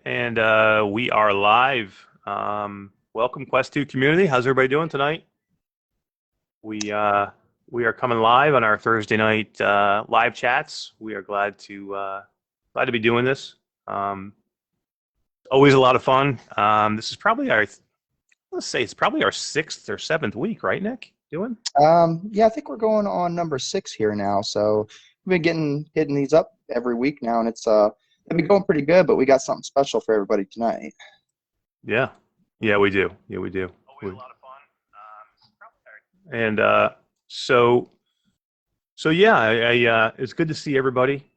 And we are live. Welcome, Quest 2 community. How's everybody doing tonight? We are coming live on our Thursday night live chats. We are glad to be doing this. Always a lot of fun. This is probably let's say it's probably our 6th or 7th week, right, Nick? Doing? Yeah, I think we're going on number 6 here now. So we've been hitting these up every week now, and it's been going pretty good. But we got something special for everybody tonight. Yeah, we do. Yeah, we do. Always a lot of fun. And so yeah, it's good to see everybody.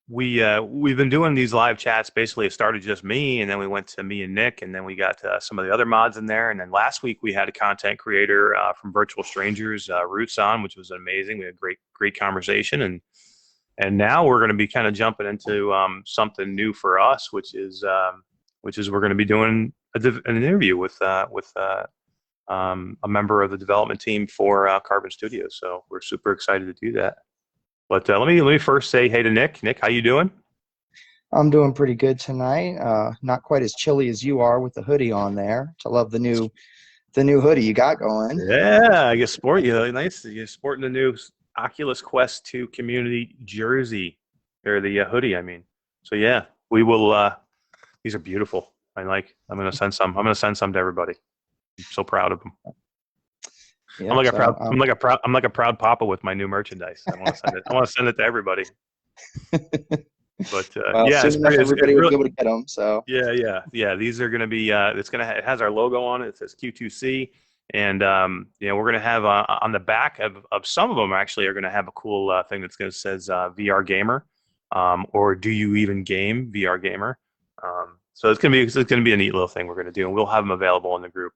We've been doing these live chats. Basically, it started just me, and then we went to me and Nick, and then we got some of the other mods in there. And then last week we had a content creator from Virtual Strangers, Roots on, which was amazing. We had great conversation, and now we're going to be kind of jumping into something new for us, which is we're going to be doing an interview with a member of the development team for Carbon Studios. So we're super excited to do that. But let me first say hey to Nick. Nick, how you doing? I'm doing pretty good tonight. Not quite as chilly as you are with the hoodie on there. I love the new hoodie you got going. Yeah, I guess nice. You're sporting the new Oculus Quest 2 community jersey, or the hoodie. I mean, so yeah, we will. These are beautiful. I'm gonna send some. I'm gonna send some to everybody. I'm so proud of them. Yeah, I'm like a proud papa with my new merchandise. I want to send it. I want to send it to everybody. But well, yeah, everybody will be able to get them. So yeah. These are gonna be. It has our logo on it. It says Q2C, and we're gonna have on the back of some of them actually are gonna have a cool thing that's gonna says VR gamer, or do you even game VR gamer? So it's gonna be a neat little thing we're gonna do, and we'll have them available in the group.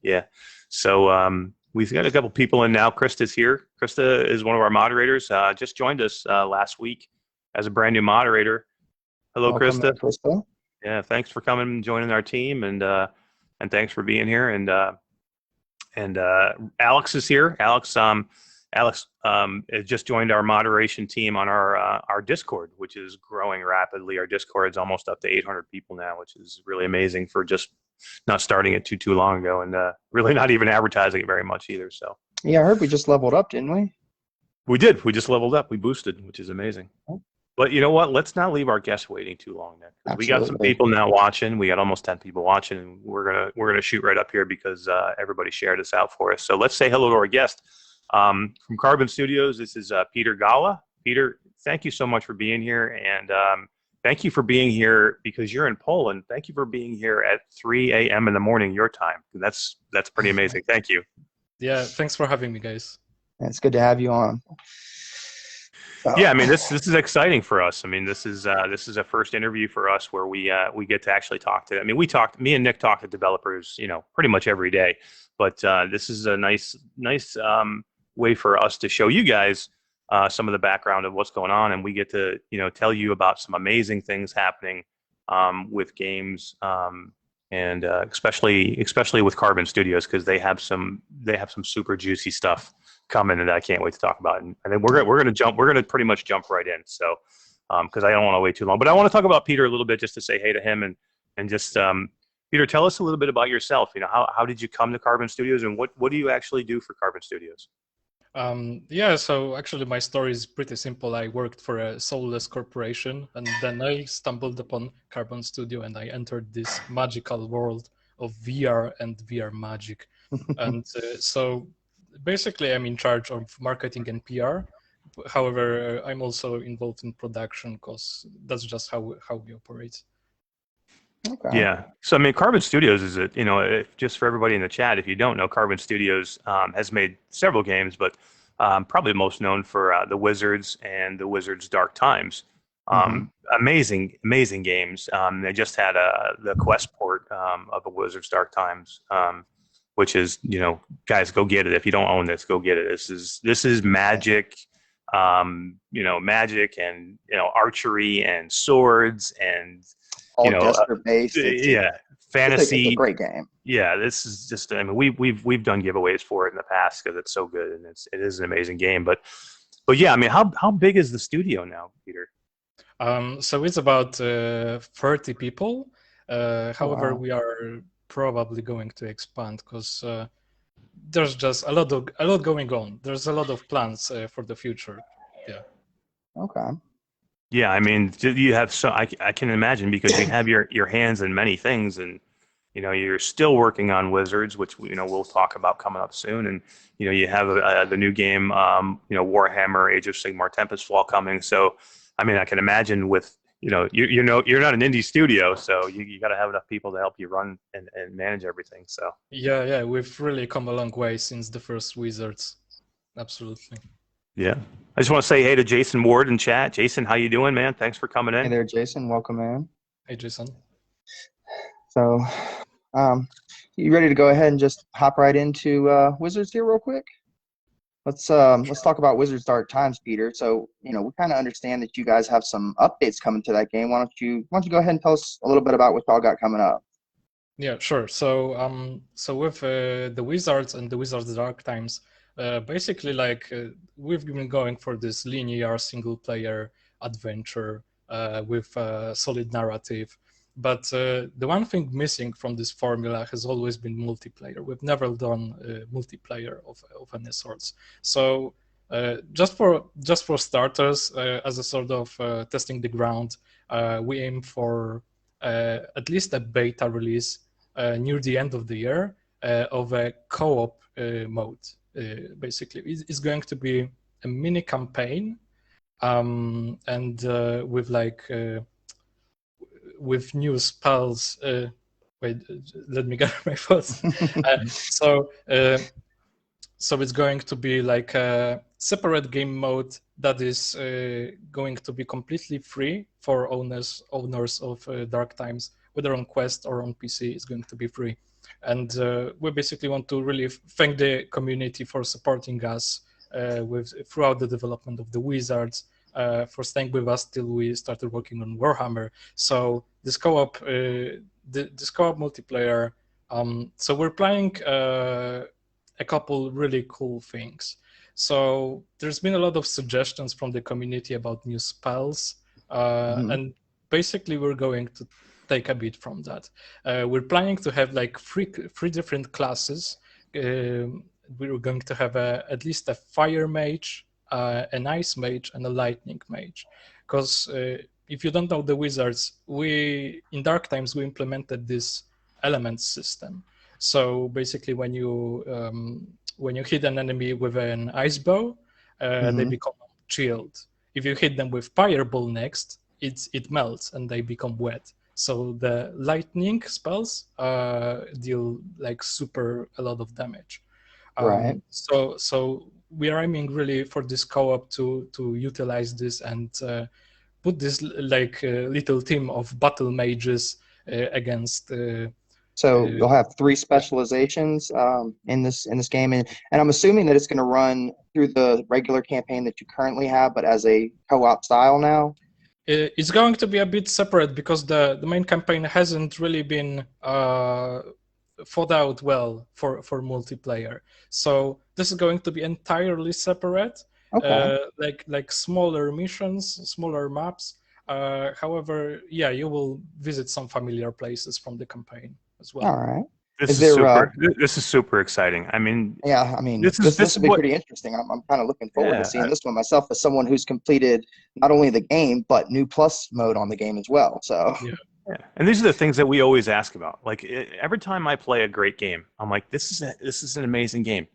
Yeah. So we've got a couple people in now. Krista's here. Krista is one of our moderators. Just joined us last week as a brand new moderator. Hello, welcome, Krista. Yeah, thanks for coming and joining our team, and thanks for being here. And Alex is here. Alex has just joined our moderation team on our Discord, which is growing rapidly. Our Discord is almost up to 800 people now, which is really amazing for just not starting it too long ago, and really not even advertising it very much either. So yeah, I heard we just leveled up, didn't we? We did. We just leveled up. We boosted, which is amazing. Oh. But you know what? Let's not leave our guests waiting too long, Nick. We got some people now watching. We got almost 10 people watching, and we're gonna shoot right up here because everybody shared this out for us. So let's say hello to our guest from Carbon Studios. This is Piotr Gała. Peter, thank you so much for being here, and thank you for being here because you're in Poland. Thank you for being here at 3 a.m. in the morning your time. That's pretty amazing. Thank you. Yeah, thanks for having me, guys. It's good to have you on. Yeah, I mean this is exciting for us. I mean this is a first interview for us where we get to actually talk to. I mean me and Nick talk to developers, pretty much every day, but this is a nice way for us to show you guys some of the background of what's going on, and we get to tell you about some amazing things happening with games, and especially with Carbon Studios, because they have some super juicy stuff coming, and I can't wait to talk about. And then we're gonna pretty much jump right in. So because I don't want to wait too long, but I want to talk about Peter a little bit just to say hey to him, and just Peter, tell us a little bit about yourself. How did you come to Carbon Studios, and what do you actually do for Carbon Studios? Yeah, so actually my story is pretty simple. I worked for a soulless corporation, and then I stumbled upon Carbon Studio, and I entered this magical world of VR and VR magic. And so basically I'm in charge of marketing and PR. However, I'm also involved in production because that's just how we operate. Okay. Yeah. So I mean, Carbon Studios is just for everybody in the chat, if you don't know, Carbon Studios has made several games, but probably most known for The Wizards and The Wizards Dark Times. Amazing games. They just had the Quest port of The Wizards Dark Times, which is guys, go get it. If you don't own this, go get it. This is magic. Magic and archery and swords and all desperate based. Fantasy. It's a great game. Yeah, this is just. I mean, we've done giveaways for it in the past because it's so good, and it is an amazing game. But yeah, I mean, how big is the studio now, Peter? So it's about 30 people. However, wow. we are probably going to expand because there's just a lot going on. There's a lot of plans for the future. Yeah. Okay. Yeah, I mean, you have I can imagine because you have your hands in many things, and you're still working on Wizards, which we'll talk about coming up soon, and you have the new game, Warhammer Age of Sigmar Tempest Fall coming. So, I mean, I can imagine with you're not an indie studio, so you got to have enough people to help you run and manage everything. So Yeah, we've really come a long way since the first Wizards. Absolutely. yeah, I just want to say hey to Jason Ward in chat. Jason, how you doing, man? Thanks for coming Hey in. there, Jason. Welcome in. Hey, Jason. So, you ready to go ahead and just hop right into Wizards here real quick? Let's talk about Wizards Dark Times, Peter. So, we kind of understand that you guys have some updates coming to that game. Why don't you go ahead and tell us a little bit about what y'all got coming up? Yeah, sure. So with the Wizards and the Wizards Dark Times, basically we've been going for this linear single player adventure with a solid narrative. But the one thing missing from this formula has always been multiplayer. We've never done multiplayer of any sorts. So just for starters, as a sort of testing the ground, we aim for at least a beta release near the end of the year of a co-op mode. Basically, it's going to be a mini campaign, and with new spells. Wait, let me get my thoughts. So it's going to be like a separate game mode that is going to be completely free for owners of Dark Times, whether on Quest or on PC. It's going to be free, and we basically want to really thank the community for supporting us throughout the development of the Wizards, for staying with us till we started working on Warhammer. So this co-op, this co-op multiplayer. So we're planning a couple really cool things. So there's been a lot of suggestions from the community about new spells, and basically we're going to take a bit from that. We're planning to have like three different classes. We're going to have at least a fire mage, an ice mage, and a lightning mage. Because if you don't know the Wizards, in Dark Times we implemented this element system. So basically, when you hit an enemy with an ice bow, they become chilled. If you hit them with fireball next, it melts and they become wet. So the lightning spells deal like a lot of damage. Right. So we are aiming really for this co-op to utilize this and put this like little team of battle mages against. So you'll have three specializations in this game, and I'm assuming that it's going to run through the regular campaign that you currently have, but as a co-op style now. It's going to be a bit separate because the main campaign hasn't really been thought out well for multiplayer. So this is going to be entirely separate, like smaller missions, smaller maps. However, yeah, you will visit some familiar places from the campaign as well. All right. This is super exciting. I mean, yeah, I mean, this will be pretty interesting. I'm kind of looking forward to seeing this one myself as someone who's completed not only the game but new plus mode on the game as well. So yeah, and these are the things that we always ask about. Like every time I play a great game, I'm like, this is an amazing game.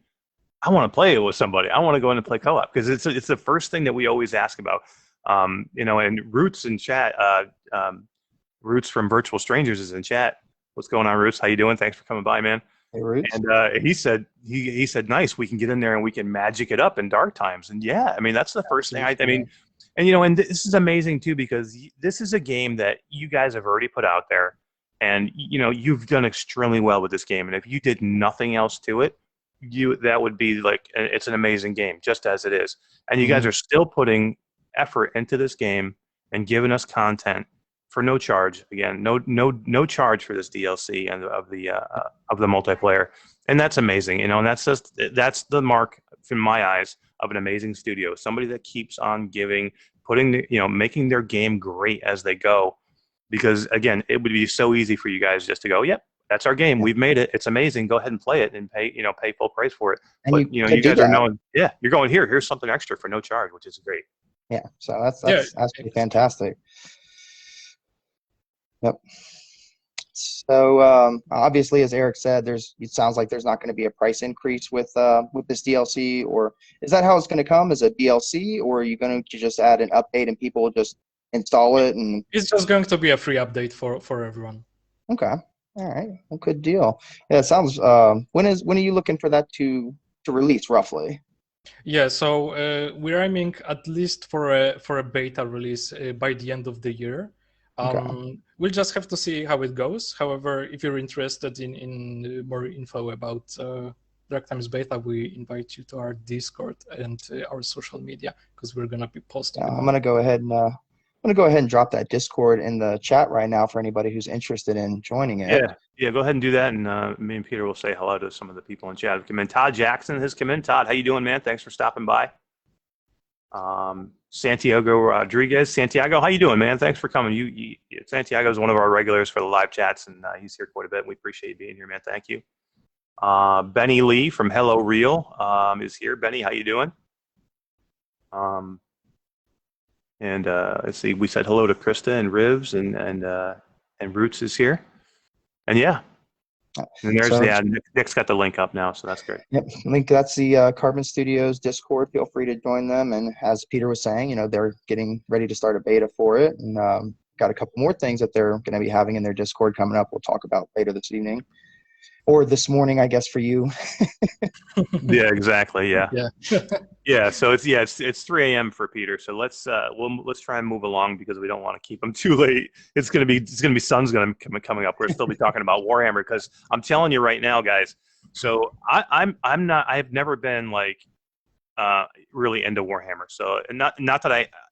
I want to play it with somebody. I want to go in and play co-op because it's the first thing that we always ask about. And Roots in chat, Roots from Virtual Strangers is in chat. What's going on, Roots? How you doing? Thanks for coming by, man. Hey, Roots. And he said, nice. We can get in there and we can magic it up in Dark Times. And yeah, I mean, that's the first thing. I mean, and this is amazing too because this is a game that you guys have already put out there, and you've done extremely well with this game. And if you did nothing else to it, that would be like it's an amazing game just as it is. And you guys are still putting effort into this game and giving us content for no charge. Again, no charge for this DLC and of the multiplayer, and that's amazing. And that's the mark, in my eyes, of an amazing studio. Somebody that keeps on giving, making their game great as they go. Because again, it would be so easy for you guys just to go, yep, that's our game. We've made it. It's amazing. Go ahead and play it and pay full price for it. And But you guys are knowing, you're going here's something extra for no charge, which is great. Yeah. So that's pretty fantastic. Yep. So obviously, as Eric said, it sounds like there's not going to be a price increase with this DLC, or is that how it's going to come? Is it DLC, or are you going to just add an update and people will just install it? And it's just going to be a free update for everyone. Okay. All right. Well, good deal. Yeah. It sounds. When are you looking for that to release roughly? Yeah. So we're aiming at least for a beta release by the end of the year. We'll just have to see how it goes. However, if you're interested in more info about Dark Times Beta, we invite you to our Discord and our social media, because we're going to be posting. I'm going to go ahead and drop that Discord in the chat right now for anybody who's interested in joining it. Yeah. Go ahead and do that, and me and Peter will say hello to some of the people in chat. Todd Jackson has come in. Todd, how you doing, man? Thanks for stopping by. Santiago Rodriguez. Santiago, how you doing, man? Thanks for coming. Santiago is one of our regulars for the live chats, and he's here quite a bit. We appreciate you being here, man. Thank you. Benny Lee from Hello Real is here. Benny, how you doing? And let's see. We said hello to Krista and Rivs, and Roots is here. And yeah. And there's Nick's got the link up now, so that's great. Yep, that's the Carbon Studios Discord. Feel free to join them. And as Peter was saying, they're getting ready to start a beta for it, and got a couple more things that they're going to be having in their Discord coming up. We'll talk about later this evening, or this morning, I guess, for you. Yeah, exactly. Yeah. Yeah. So it's 3 a.m. for Peter. So let's try and move along, because we don't want to keep him too late. It's gonna be sun's gonna coming up. We'll still be talking about Warhammer, because I'm telling you right now, guys. So I've never been like really into Warhammer. So not that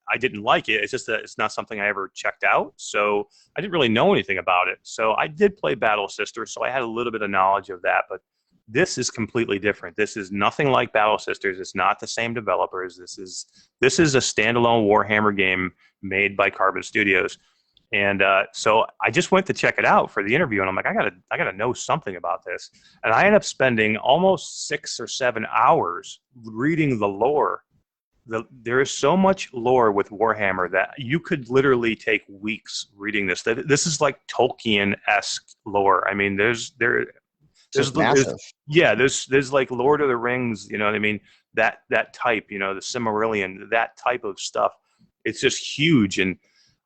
I didn't like it. It's just that it's not something I ever checked out. So I didn't really know anything about it. So I did play Battle Sisters, so I had a little bit of knowledge of that. But this is completely different. This is nothing like Battle Sisters. It's not the same developers. This is a standalone Warhammer game made by Carbon Studios. And so I just went to check it out for the interview, and I'm like, I gotta know something about this. And I ended up spending almost 6 or 7 hours reading the lore. There is so much lore with Warhammer that you could literally take weeks reading this. This is like Tolkien-esque lore. I mean, there's massive. There's like Lord of the Rings, you know what I mean? That type, the Silmarillion, that type of stuff. It's just huge. And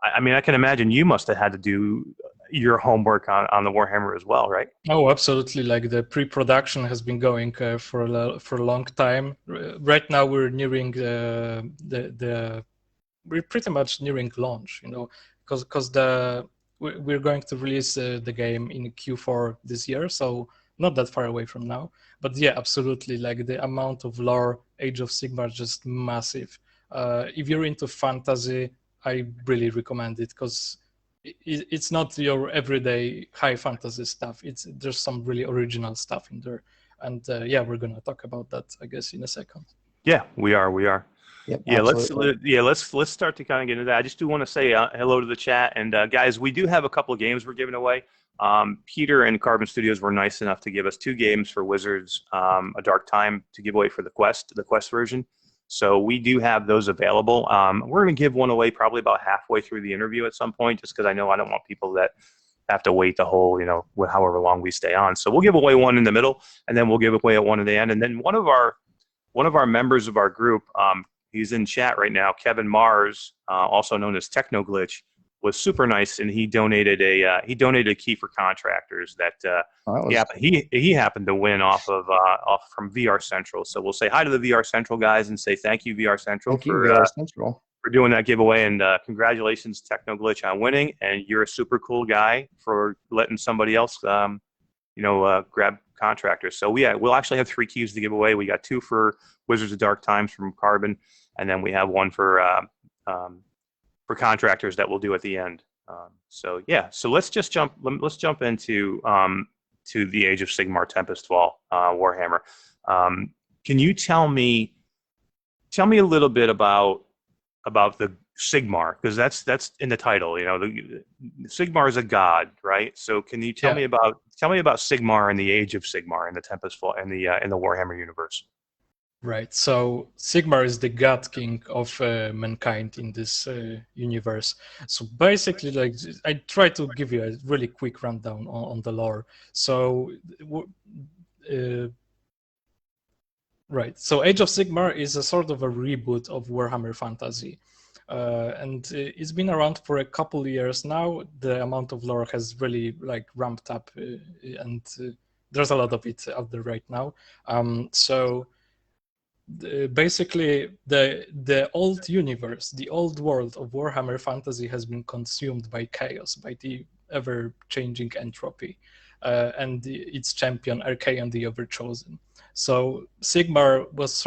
I mean, I can imagine you must have had to do your homework on the Warhammer as well, right? Oh, absolutely. Like, the pre-production has been going for a long time. Right now we're nearing we're pretty much nearing launch, because we're going to release the game in Q4 this year, so not that far away from now. But yeah, absolutely, like, the amount of lore, Age of Sigmar, just massive. If you're into fantasy, I really recommend it, because it's not your everyday high fantasy stuff. There's some really original stuff in there. And we're going to talk about that, I guess, in a second. Yeah, we are. Yep, yeah, let's start to kind of get into that. I just do want to say hello to the chat, and guys, we do have a couple of games we're giving away. Peter and Carbon Studios were nice enough to give us 2 games for Wizards, A Dark Time, to give away for the Quest version. So we do have those available. We're going to give one away probably about halfway through the interview at some point, just because I know I don't want people that have to wait the whole, however long we stay on. So we'll give away one in the middle, and then we'll give away one at the end. And then one of our members of our group, he's in chat right now, Kevin Mars, also known as Technoglitch, was super nice, and he donated a key for contractors that he happened to win off from VR Central. So we'll say hi to the VR Central guys and say thank you, VR Central, for doing that giveaway, and congratulations, Technoglitch, on winning. And you're a super cool guy for letting somebody else grab contractors. So we'll actually have 3 keys to give away. We got 2 for Wizards of Dark Times from Carbon, and then we have 1 for contractors that we'll do at the end. So let's jump into to the Age of Sigmar Tempestfall Warhammer. Can you tell me a little bit about Sigmar, because that's in the title. Sigmar is a god, right? So can you tell Yeah. me about Sigmar and the Age of Sigmar in the Tempest Fall in the Warhammer universe? Right. So Sigmar is the god king of mankind in this universe. So basically, like, I try to give you a really quick rundown on the lore. So, right. So Age of Sigmar is a sort of a reboot of Warhammer Fantasy. And it's been around for a couple years now. The amount of lore has really like ramped up, and there's a lot of it out there right now. So basically the old universe, the old world of Warhammer Fantasy has been consumed by chaos, by the ever-changing entropy, and its champion Archaon the Overchosen. So Sigmar was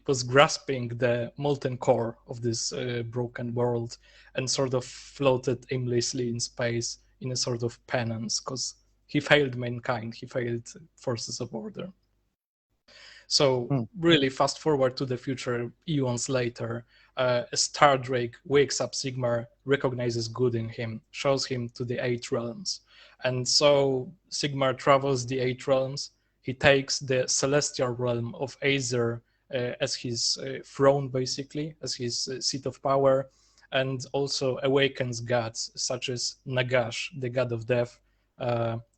was grasping the molten core of this broken world and sort of floated aimlessly in space in a sort of penance, because he failed mankind, he failed forces of order. So really fast forward to the future, eons later, a Star Drake wakes up Sigmar, recognizes good in him, shows him to the 8 realms. And so Sigmar travels the 8 realms. He takes the celestial realm of Aether as his throne, basically, as his seat of power, and also awakens gods such as Nagash, the god of death,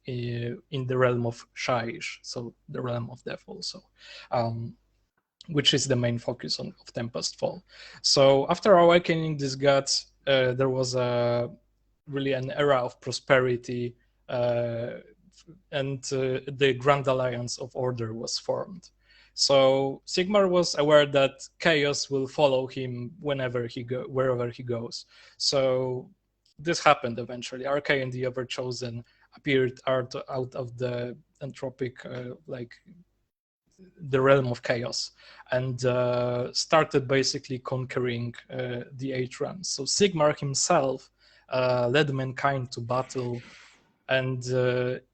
in the realm of Shaiish, so the realm of death also, which is the main focus of Tempest Fall. So after awakening these gods, there was really an era of prosperity, and the Grand Alliance of Order was formed. So Sigmar was aware that chaos will follow him wherever he goes. So this happened eventually. Archaon the Overchosen appeared out of the entropic, the realm of chaos, and started basically conquering the 8 realms. So Sigmar himself led mankind to battle, and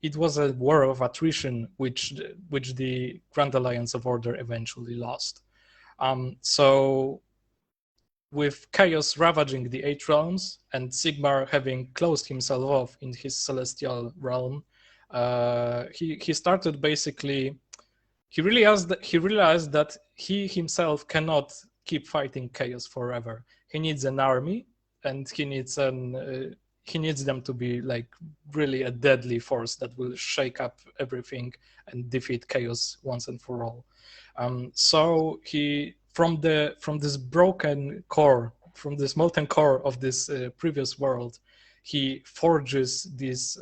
it was a war of attrition, which the Grand Alliance of Order eventually lost. So with chaos ravaging the 8 realms and Sigmar having closed himself off in his celestial realm, he started basically. He realized that he himself cannot keep fighting chaos forever. He needs an army, and he needs them to be like really a deadly force that will shake up everything and defeat chaos once and for all. So he, from this broken core, from this molten core of this previous world, he forges these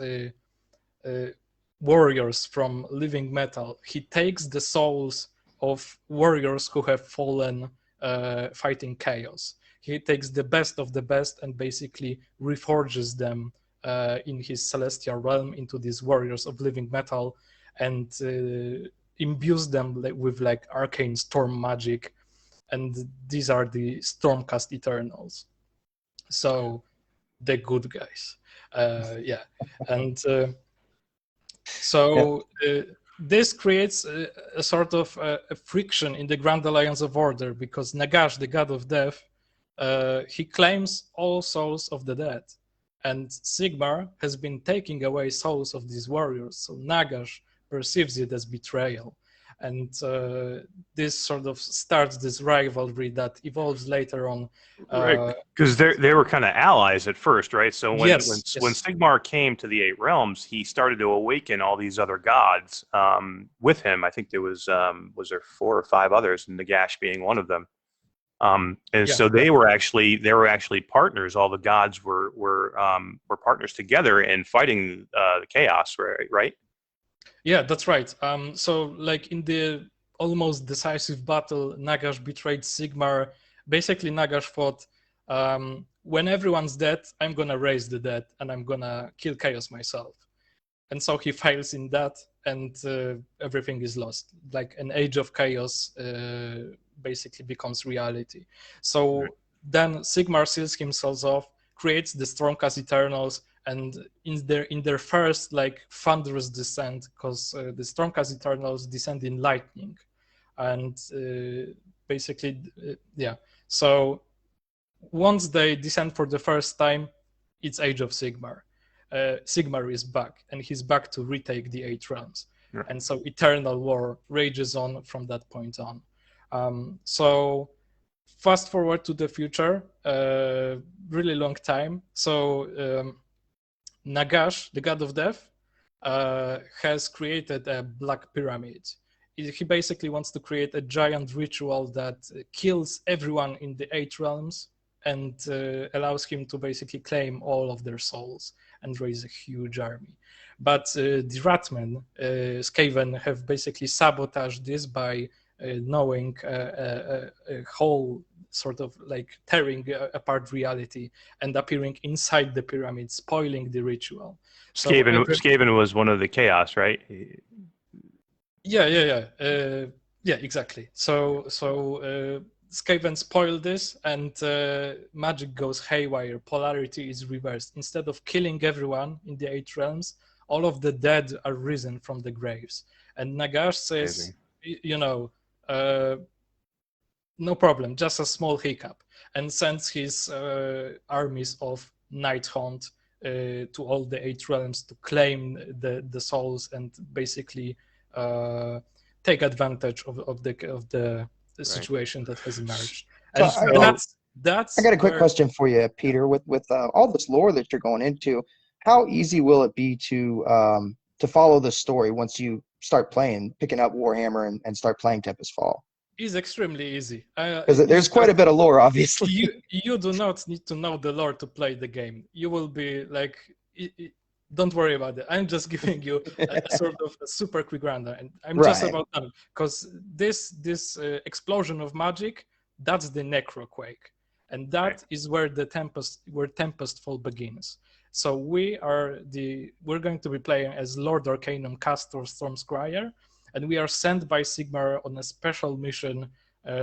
warriors from living metal. He takes the souls of warriors who have fallen fighting chaos. He takes the best of the best and basically reforges them in his celestial realm into these warriors of living metal, and imbues them with like arcane storm magic, and these are the Stormcast Eternals. So the good guys, yeah, and. So this creates a sort of a friction in the Grand Alliance of Order, because Nagash, the god of death, he claims all souls of the dead, and Sigmar has been taking away souls of these warriors. So Nagash perceives it as betrayal, and this sort of starts this rivalry that evolves later on. Right, because they were kind of allies at first, right? So when Sigmar came to the 8 realms, he started to awaken all these other gods with him. I think there was there 4 or 5 others, and Nagash being one of them. So they were actually partners. All the gods were partners together in fighting the chaos, right? Yeah, that's right. So like in the almost decisive battle, Nagash betrayed Sigmar. Basically, Nagash thought, when everyone's dead, I'm gonna raise the dead and I'm gonna kill chaos myself. And so he fails in that, and everything is lost. Like an age of chaos basically becomes reality. So then Sigmar seals himself off, creates the Stormcast Eternals, and in their first like thunderous descent, because the Stormcast Eternals descend in lightning, and basically, yeah. So once they descend for the first time, it's Age of Sigmar. Sigmar is back, and he's back to retake the 8 realms. Right. And so eternal war rages on from that point on. So fast forward to the future, really long time. So Nagash, the god of death, has created a black pyramid. He basically wants to create a giant ritual that kills everyone in the 8 realms and allows him to basically claim all of their souls and raise a huge army. But the Ratmen, Skaven, have basically sabotaged this by knowing a whole sort of like tearing apart reality and appearing inside the pyramid, spoiling the ritual. Skaven was one of the chaos, right? Yeah, exactly. So Skaven spoil this, and magic goes haywire. Polarity is reversed. Instead of killing everyone in the 8 realms, all of the dead are risen from the graves. And Nagash says, no problem, just a small hiccup, and sends his armies of Night Hunt to all the 8 realms to claim the souls and basically take advantage of the situation that has emerged. So And that's I got a quick question for you, Peter. With all this lore that you're going into, how easy will it be to follow the story once you start picking up Warhammer and start playing Tempest Fall? It's extremely easy. Because there's quite a bit of lore, obviously. You do not need to know the lore to play the game. You will be like, don't worry about it. I'm just giving you a sort of a super quick rundown, and I'm just about done. Because this explosion of magic, that's the Necroquake, and that is where Tempest Fall begins. So we're going to be playing as Lord Arcanum Castor Stormscryer, and we are sent by Sigmar on a special mission.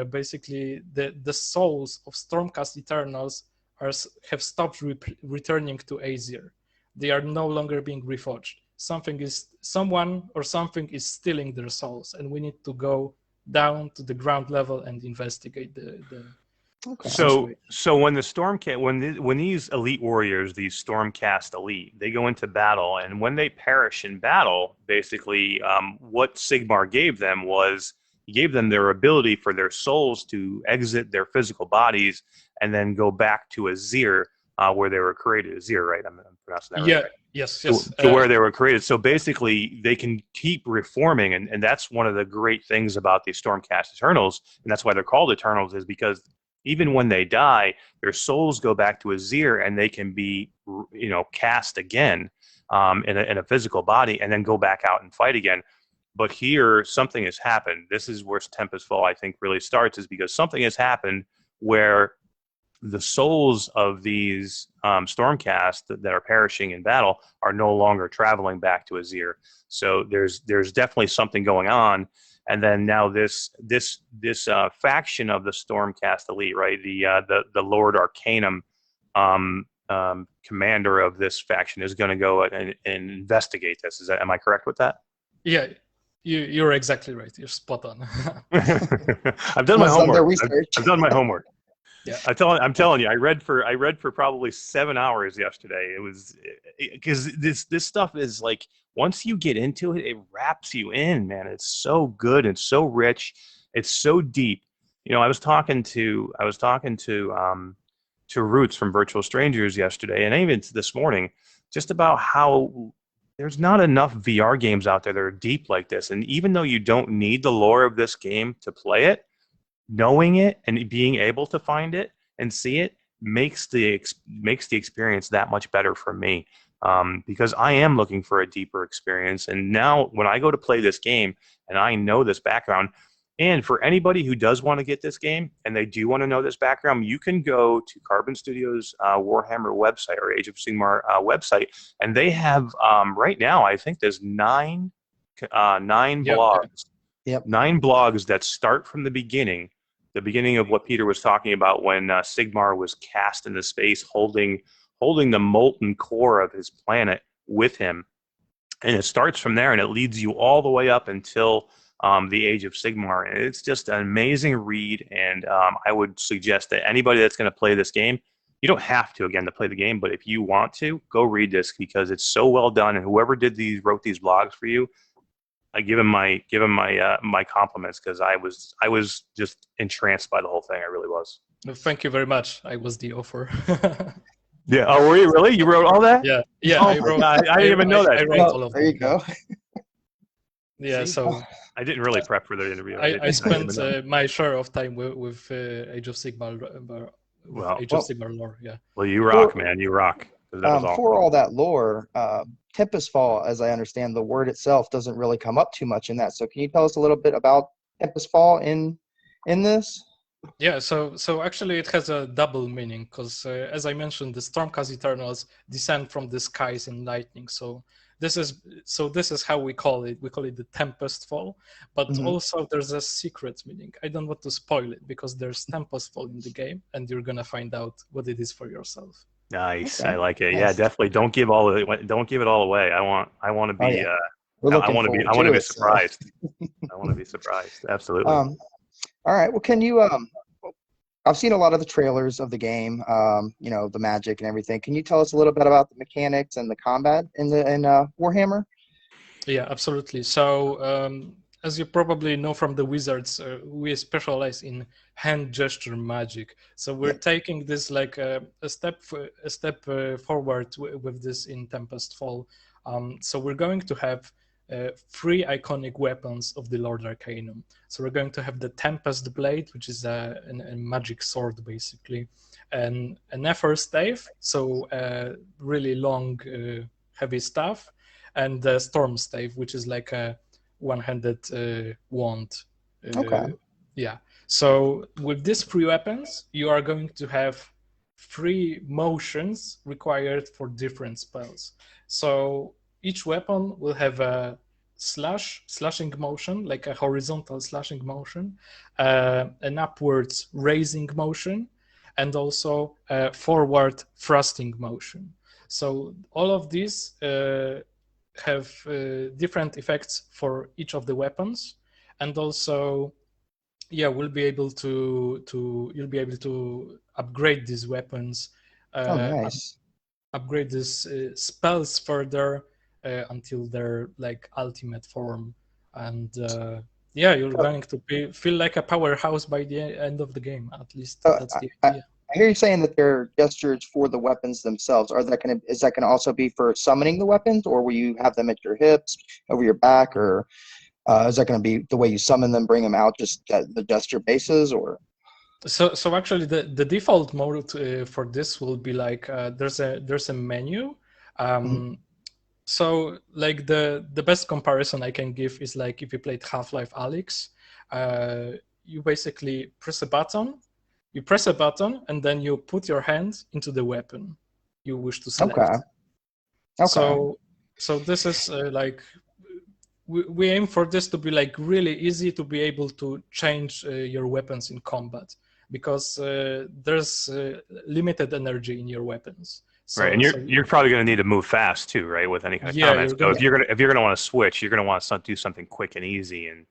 Basically, the souls of Stormcast Eternals have stopped returning to Aesir. They are no longer being reforged. Someone or something is stealing their souls, and we need to go down to the ground level and investigate the Okay. So when these elite warriors, these Stormcast elite, they go into battle, and when they perish in battle, basically, what Sigmar gave them was he gave them their ability for their souls to exit their physical bodies and then go back to Aesir, where they were created. Aesir, right? I'm pronouncing that right. Yeah. Yes. To where they were created. So basically, they can keep reforming, and that's one of the great things about these Stormcast Eternals, and that's why they're called Eternals, is because even when they die, their souls go back to Aesir, and they can be, cast again in a physical body, and then go back out and fight again. But here, something has happened. This is where Tempest Fall, I think, really starts, is because something has happened where the souls of these Stormcast that are perishing in battle are no longer traveling back to Aesir. So there's definitely something going on. And then now this faction of the Stormcast elite, right? The Lord Arcanum commander of this faction is going to go and investigate this. Am I correct with that? Yeah, you're exactly right. You're spot on. I've done my homework. I've done my homework. Yeah, I'm telling you, I read for probably 7 hours yesterday. It was because this stuff is like, once you get into it, it wraps you in, man. It's so good and so rich. It's so deep. I was talking to Roots from Virtual Strangers yesterday, and even this morning, just about how there's not enough VR games out there that are deep like this. And even though you don't need the lore of this game to play it, knowing it and being able to find it and see it makes the experience that much better for me, because I am looking for a deeper experience. And now when I go to play this game and I know this background, and for anybody who does want to get this game and they do want to know this background, you can go to Carbon Studios Warhammer website or Age of Sigmar website, and they have right now, I think there's nine blogs. Yep. 9 blogs that start from the beginning of what Peter was talking about, when Sigmar was cast into space, holding the molten core of his planet with him. And it starts from there, and it leads you all the way up until the Age of Sigmar. And it's just an amazing read, and I would suggest that anybody that's going to play this game, you don't have to, again, to play the game, but if you want to, go read this because it's so well done, and whoever wrote these blogs for you, I give him my my compliments because I was just entranced by the whole thing. I really was. Thank you very much. I was the author. Yeah. Oh, were you really? You wrote all that? Yeah. Yeah. Oh, I didn't even know that. I wrote all of there them. you go. Yeah. See? So I didn't really prep for the interview. I spent my share of time with Age of Sigmar. Age of Sigmar lore. Yeah. Well, you rock, man. You rock. That was awesome. For all that lore, Tempest Fall, as I understand, the word itself doesn't really come up too much in that. So can you tell us a little bit about Tempest Fall in this? Yeah, so actually it has a double meaning because as I mentioned, the Stormcast Eternals descend from the skies in lightning. So this is how we call it. We call it the Tempest Fall. But also there's a secret meaning. I don't want to spoil it because there's Tempest Fall in the game, and you're gonna find out what it is for yourself. Nice, Okay. I like it. Nice. Yeah, definitely. Don't give it all away. I want to be. I want to be surprised. I want to be surprised. Absolutely. All right. Well, can you? I've seen a lot of the trailers of the game. You know, the magic and everything. Can you tell us a little bit about the mechanics and the combat in Warhammer? Yeah, absolutely. So, as you probably know from the Wizards, we specialize in hand gesture magic. So we're taking this like a step forward with this in Tempest Fall. So we're going to have 3 iconic weapons of the Lord Arcanum. So we're going to have the Tempest Blade, which is a magic sword, basically, and an Nether Stave, so a really long, heavy staff, and the Storm Stave, which is like a one-handed wand. Okay. Yeah. So with these 3 weapons, you are going to have 3 motions required for different spells. So each weapon will have a slashing motion, like a horizontal slashing motion, an upwards raising motion, and also a forward thrusting motion. So all of these have different effects for each of the weapons, and also, yeah, you'll be able to upgrade these weapons. Nice. Upgrade these spells further until their like ultimate form, and yeah, you're going to feel like a powerhouse by the end of the game. At least that's the idea. I hear you saying that they're gestures for the weapons themselves. Is that gonna also be for summoning the weapons, or will you have them at your hips, over your back, or is that going to be the way you summon them, bring them out, just the gesture bases, or? So actually, the default mode for this will be like there's a menu. So like the best comparison I can give is like if you played Half-Life Alyx, you basically press a button, and then you put your hand into the weapon you wish to select. Okay. So this is like we aim for this to be like really easy to be able to change your weapons in combat, because there's limited energy in your weapons. So, right, and you're probably going to need to move fast too, right? With any kind of comments. So if you're gonna want to switch, you're going to want to do something quick and easy, and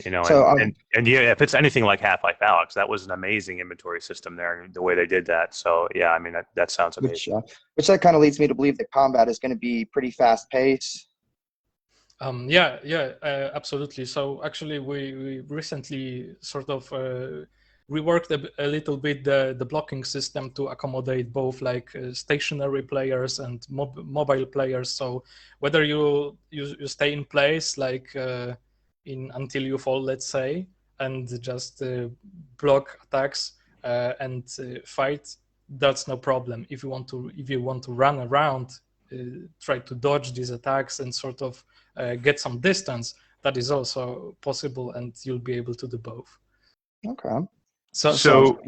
you know, and yeah, if it's anything like Half-Life Alyx, that was an amazing inventory system there, the way they did that. So yeah, I mean that sounds amazing. Which that kind of leads me to believe that combat is going to be pretty fast paced. Absolutely. So actually, we recently sort of reworked a little bit the blocking system to accommodate both like stationary players and mobile players. So whether you stay in place like until you fall, let's say, and just block attacks and fight, that's no problem. If you want to run around, try to dodge these attacks and sort of get some distance, that is also possible, and you'll be able to do both. Okay. So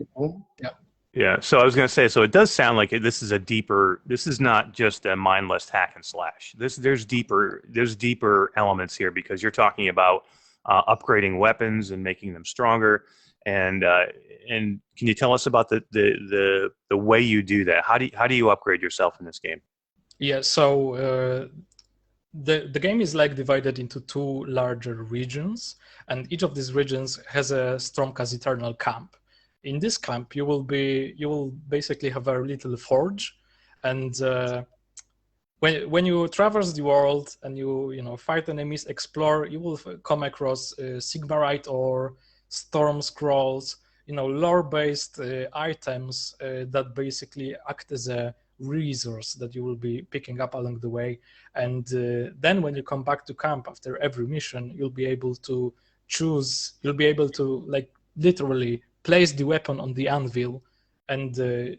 yeah. Yeah, so I was going to say, so it does sound like this is not just a mindless hack and slash. There's deeper elements here, because you're talking about upgrading weapons and making them stronger. And can you tell us about the way you do that? How do you upgrade yourself in this game? Yeah, so the game is like divided into two larger regions, and each of these regions has a Stormcast Eternal camp. In this camp, you will basically have a little forge, and when you traverse the world and you fight enemies, explore, you will come across Sigmarite or Storm Scrolls, lore-based items that basically act as a resource that you will be picking up along the way. And then when you come back to camp after every mission, you'll be able to choose, like literally place the weapon on the anvil and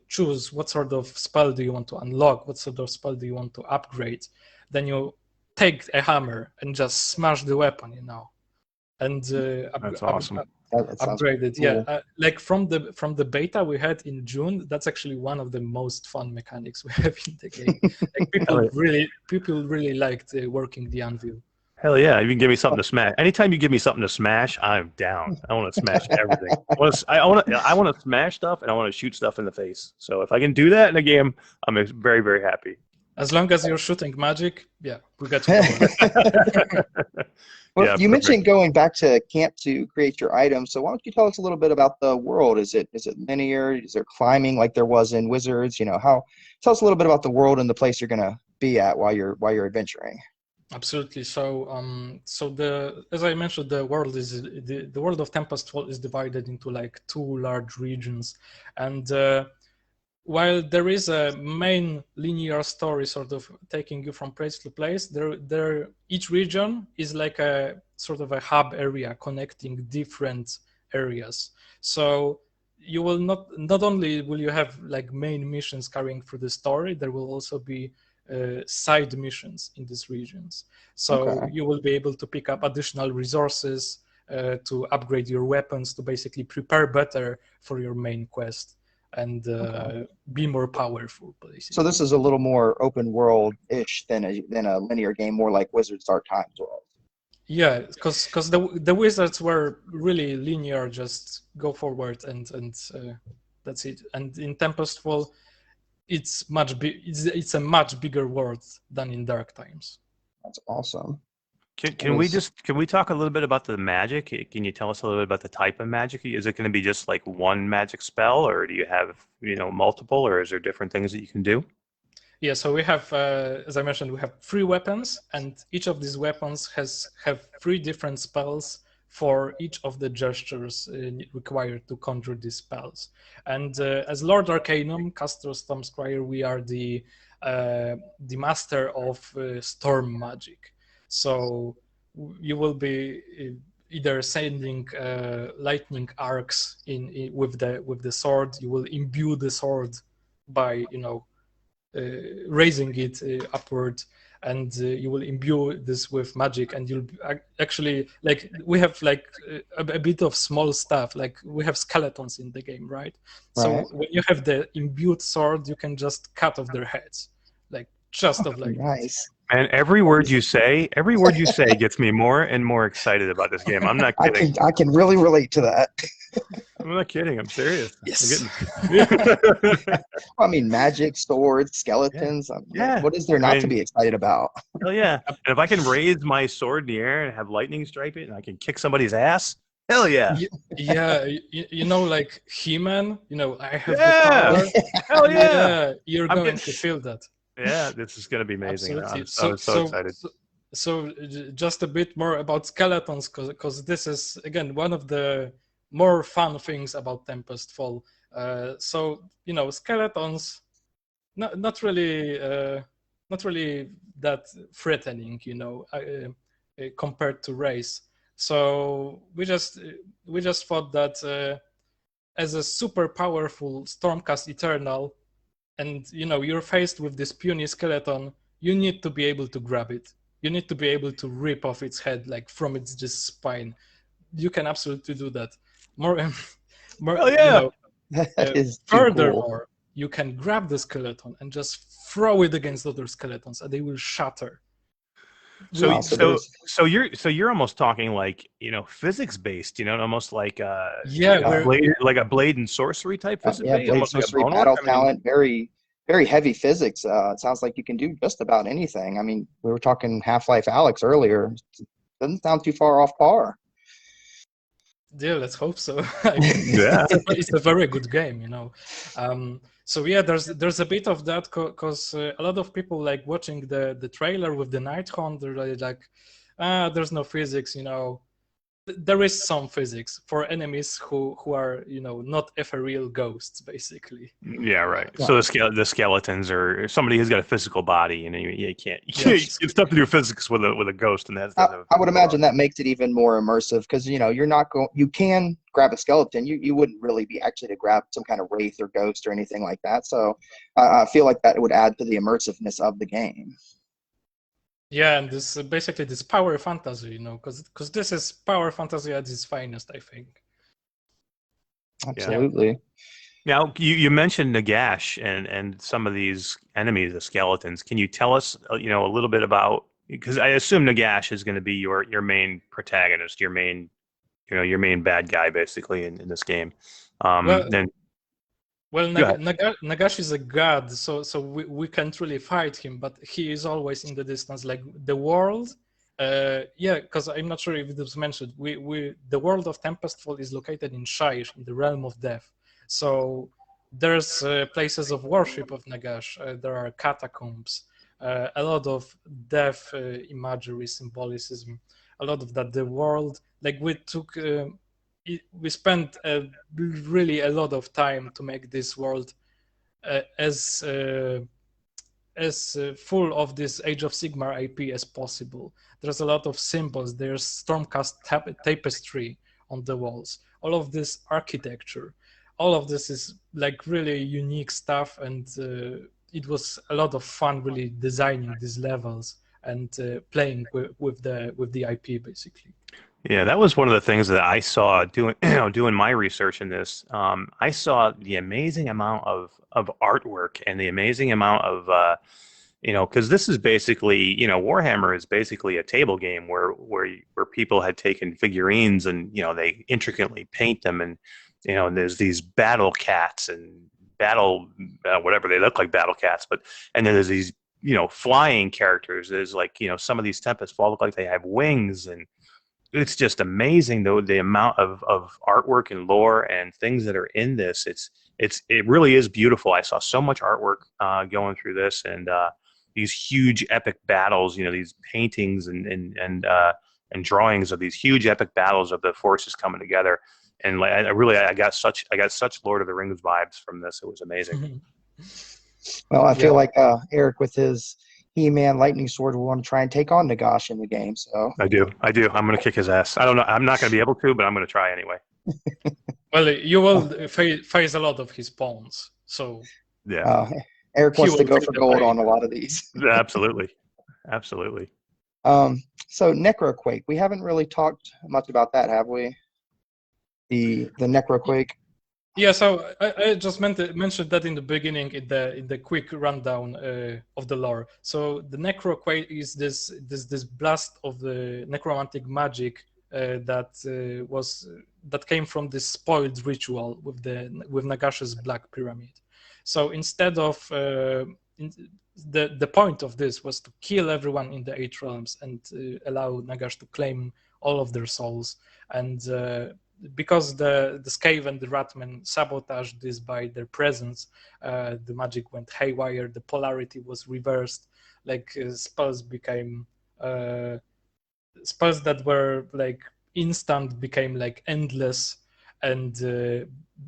choose what sort of spell do you want to unlock, what sort of spell do you want to upgrade. Then you take a hammer and just smash the weapon, and That's awesome. Upgrade it. Cool. Yeah, like from the beta we had in June, that's actually one of the most fun mechanics we have in the game. Like people really liked working the anvil. Hell yeah! You can give me something to smash. Anytime you give me something to smash, I'm down. I want to smash everything. I want to smash stuff, and I want to shoot stuff in the face. So if I can do that in a game, I'm very, very happy. As long as you're shooting magic, yeah, we got to go. Well, Yeah, you mentioned going back to camp to create your items. So why don't you tell us a little bit about the world? Is it linear? Is there climbing like there was in Wizards? Tell us a little bit about the world and the place you're gonna be at while you're adventuring. Absolutely. So, as I mentioned, the world of Tempestfall is divided into like two large regions, and while there is a main linear story sort of taking you from place to place, each region is like a sort of a hub area connecting different areas. So you will not only will you have like main missions carrying through the story, there will also be side missions in these regions. So you will be able to pick up additional resources to upgrade your weapons, to basically prepare better for your main quest and be more powerful, basically. So this is a little more open world-ish than a linear game, more like Wizards Dark Times world. Yeah, because the Wizards were really linear, just go forward and that's it. And in Tempestfall, it's a much bigger world than in Dark Times. That's awesome. Can we talk a little bit about the magic? Can you tell us a little bit about the type of magic? Is it going to be just like one magic spell, or do you have multiple, or is there different things that you can do? Yeah, so we have, as I mentioned, we have 3 weapons, and each of these weapons have 3 different spells for each of the gestures required to conjure these spells. And as Lord Arcanum, caster Stormscryer, we are the master of storm magic. So you will be either sending lightning arcs with the sword. You will imbue the sword by raising it upward, and you will imbue this with magic. And you'll actually, like, we have like a bit of small stuff, like we have skeletons in the game, right? So when you have the imbued sword, you can just cut off their heads, like just of like nice. And every word you say gets me more and more excited about this game. I'm not kidding. I can really relate to that. I'm not kidding. I'm serious. Yes. I mean, magic, swords, skeletons. Yeah. What is there not to be excited about? Hell yeah. And if I can raise my sword in the air and have lightning strike it and I can kick somebody's ass, hell yeah. Yeah, like He-Man, I have the power. Hell yeah. You're going to feel that. Yeah, this is going to be amazing. Absolutely. I'm so excited. So just a bit more about skeletons, because this is, again, one of the more fun things about Tempestfall. So, skeletons, not really that threatening, compared to race. So we just thought that as a super powerful Stormcast Eternal, and you're faced with this puny skeleton, you need to be able to grab it. You need to be able to rip off its head, like from its just spine. You can absolutely do that. More, oh yeah. That is furthermore, you can grab the skeleton and just throw it against other skeletons, and they will shatter. So you're almost talking like physics based, almost like like a blade and sorcery type physics. Yeah, blade sorcery, battle talent, very very heavy physics. It sounds like you can do just about anything. I mean, we were talking Half-Life Alex earlier. Doesn't sound too far off par. Yeah, let's hope so. I mean, Yeah. it's a very good game, you know. So yeah, there's a bit of that because a lot of people like watching the trailer with the Night Hunt. They're really like, there's no physics, you know. There is some physics for enemies who are, you know, not ethereal ghosts, basically. Yeah, right. So the skeletons are somebody who's got a physical body, you know, you can't it's tough to do physics with a ghost, and that's I would imagine that makes it even more immersive because, you know, you can grab a skeleton. You wouldn't really be actually to grab some kind of wraith or ghost or anything like that. So I feel like that would add to the immersiveness of the game. Yeah, and this basically this power fantasy, you know, because this is power fantasy at its finest, I think. Absolutely. Now, you mentioned Nagash and some of these enemies, the skeletons. Can you tell us, you know, a little bit about, because I assume Nagash is going to be your main protagonist, your main bad guy, basically, in this game. Well, Nagash is a god, so we can't really fight him, but he is always in the distance. Like the world, because I'm not sure if it was mentioned, the world of Tempestfall is located in Shire, in the realm of death. So there's places of worship of Nagash. There are catacombs, a lot of death imagery, symbolicism, a lot of that. The world, like we spent really a lot of time to make this world as full of this Age of Sigmar IP as possible. There's a lot of symbols. There's Stormcast tapestry on the walls. All of this architecture. All of this is like really unique stuff, and it was a lot of fun really designing these levels and playing with the IP basically. Yeah, that was one of the things that I saw doing my research in this. I saw the amazing amount of artwork and the amazing amount of because this is basically, Warhammer is basically a table game where people had taken figurines and they intricately paint them, and there's these battle cats and battle whatever, they look like battle cats, and then there's these flying characters. There's like some of these Tempest Fall look like they have wings, and it's just amazing though the amount of artwork and lore and things that are in this. It really is beautiful. I saw so much artwork going through this, and these huge epic battles. These paintings and drawings of these huge epic battles of the forces coming together. And like I got such Lord of the Rings vibes from this. It was amazing. Well, I feel like Eric with his He-Man lightning sword will want to try and take on Nagash in the game. So I do. I'm going to kick his ass. I don't know. I'm not going to be able to, but I'm going to try anyway. Well, you will face a lot of his pawns. So yeah, Eric wants to go for gold on a lot of these. Absolutely. So Necroquake, we haven't really talked much about that, have we? The Necroquake. Yeah, so I just mentioned that in the beginning in the quick rundown of the lore. So the Necroquake is this blast of the necromantic magic that came from this spoiled ritual with Nagash's Black Pyramid. So instead of the point of this was to kill everyone in the 8 realms and allow Nagash to claim all of their souls, and because the Scave and the Ratmen sabotaged this by their presence, the magic went haywire, the polarity was reversed, like spells became spells that were like instant became like endless, and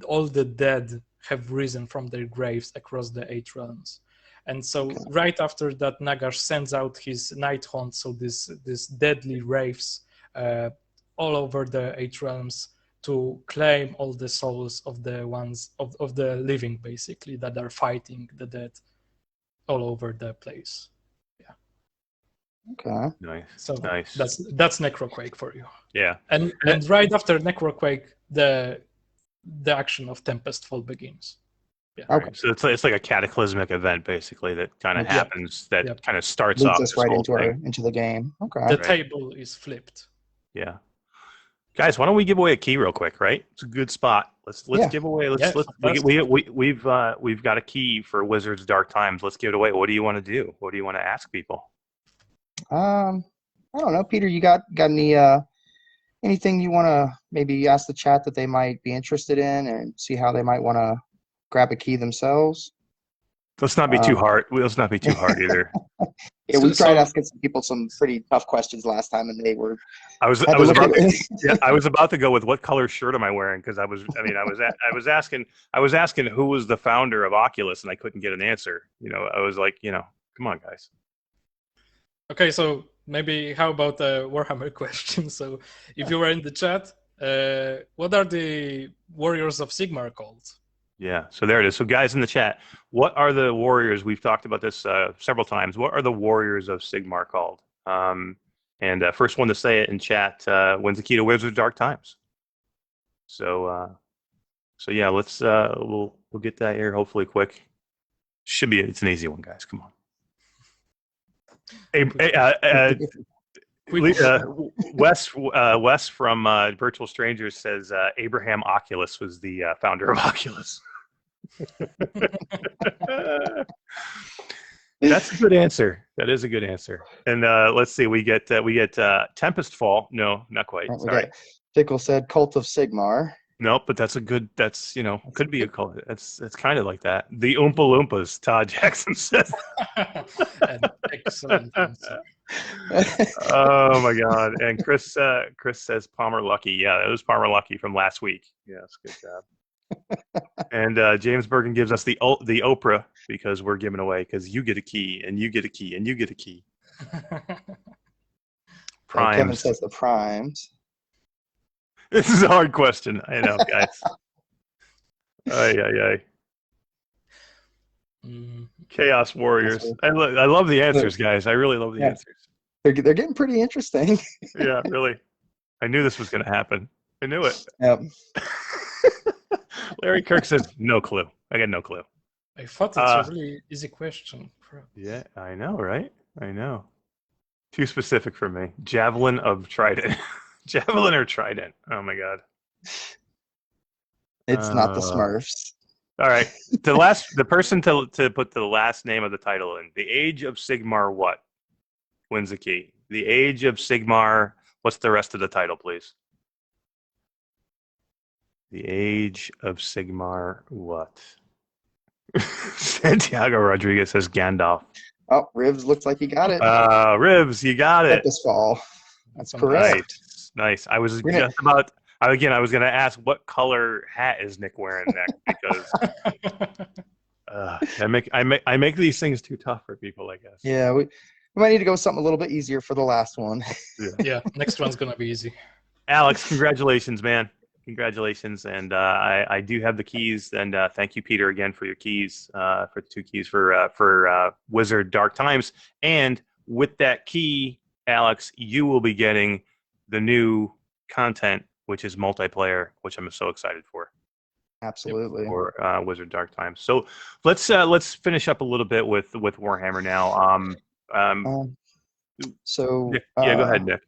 all the dead have risen from their graves across the 8 realms. And so right after that, Nagash sends out his Night Hunt, so this deadly wraiths all over the 8 realms, to claim all the souls of the ones of the living, basically, that are fighting the dead all over the place. Yeah. Okay. Nice. So nice. That's Necroquake for you. Yeah. And right after Necroquake, the action of Tempest Fall begins. Yeah. Okay. So it's like a cataclysmic event, basically, that kind of happens. That kind of starts leads off us right into the game. Okay. The table is flipped. Yeah. Guys, why don't we give away a key real quick? Right, it's a good spot. Let's Yeah. give away. Let's fantastic. we've got a key for Wizards Dark Times. Let's give it away. What do you want to do? What do you want to ask people? I don't know, Peter. You got any anything you want to maybe ask the chat that they might be interested in, and see how they might want to grab a key themselves? Let's not be too hard. Let's not be too hard either. Yeah, we tried asking some people some pretty tough questions last time, and they were. I was about to go with what color shirt am I wearing, because I was asking who was the founder of Oculus, and I couldn't get an answer. I was like, come on, guys. Okay, so maybe how about a Warhammer question? So if you were in the chat, what are the Warriors of Sigmar called? Yeah, so there it is. So guys in the chat, what are the warriors? We've talked about this several times. What are the Warriors of Sigmar called? And first one to say it in chat wins the key to Wizards Dark Times. So yeah, let's we'll get that here hopefully quick. It's an easy one, guys. Come on. Wes from Virtual Strangers says Abraham Oculus was the founder of Oculus. That's a good answer. That is a good answer. And let's see, we get Tempest Fall. No, not quite. Sorry. Pickle said Cult of Sigmar. Nope, but that's could be a cult. That's kind of like that. The Oompa Loompas, Todd Jackson says. Excellent answer. Oh my God! And Chris says Palmer Lucky. Yeah, it was Palmer Lucky from last week. Yes, good job. And James Bergen gives us the Oprah, because we're giving away, because you get a key and you get a key and you get a key. Primes. Kevin says the primes. This is a hard question. I know, guys. Ay. Chaos Warriors. I love the answers, guys. I really love the answers. They're getting pretty interesting. Yeah, really. I knew this was going to happen. I knew it. Yep. Larry Kirk says, no clue. I got no clue. I thought it's a really easy question. Yeah, I know, right? I know. Too specific for me. Javelin of Trident. Javelin or Trident? Oh my God. It's not the Smurfs. All right. The person to put the last name of the title in. The Age of Sigmar what? Wins the key. The Age of Sigmar. What's the rest of the title, please? The Age of Sigmar what? Santiago Rodriguez says Gandalf. Oh, Rivs looks like he got it. Rivs, you got it. Tempestfall. That's correct. Nice. I was just about. Again, I was going to ask what color hat is Nick wearing next, because I make these things too tough for people, I guess. Yeah, we might need to go with something a little bit easier for the last one. Yeah, next one's gonna be easy. Alex, congratulations, man! Congratulations, and I do have the keys, and thank you, Peter, again for your keys, for the 2 keys for Wizard Dark Times, and with that key, Alex, you will be getting the new content, which is multiplayer, which I'm so excited for. Absolutely. For Wizard Dark Times. So let's finish up a little bit with Warhammer now. Go ahead, Nick.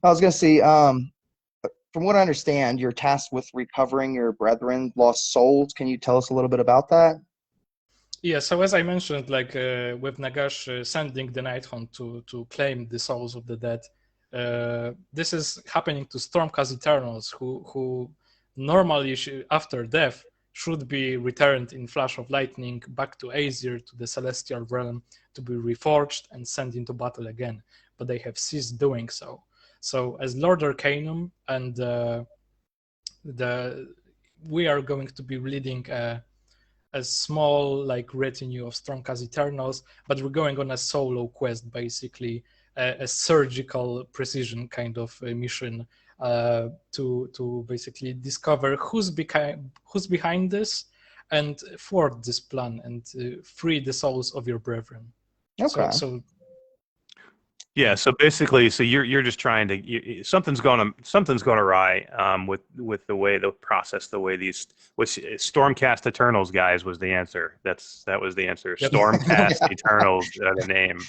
I was going to say, from what I understand, you're tasked with recovering your brethren lost souls. Can you tell us a little bit about that? Yeah, so as I mentioned, with Nagash sending the Nighthaunt to claim the souls of the dead, this is happening to Stormcast Eternals, who normally after death should be returned in flash of lightning back to Aesir, to the Celestial Realm, to be reforged and sent into battle again, but they have ceased doing so. So as Lord Arcanum, and we are going to be leading a small retinue of Stormcast Eternals, but we're going on a solo quest, basically a surgical precision kind of mission to basically discover who's behind this and thwart this plan and free the souls of your brethren. Okay. So Yeah, so basically, so you're just trying to something's going awry with the way the process, the way these, which Stormcast Eternals guys was the answer. That was the answer. Yep. Stormcast Yeah. Eternals are the name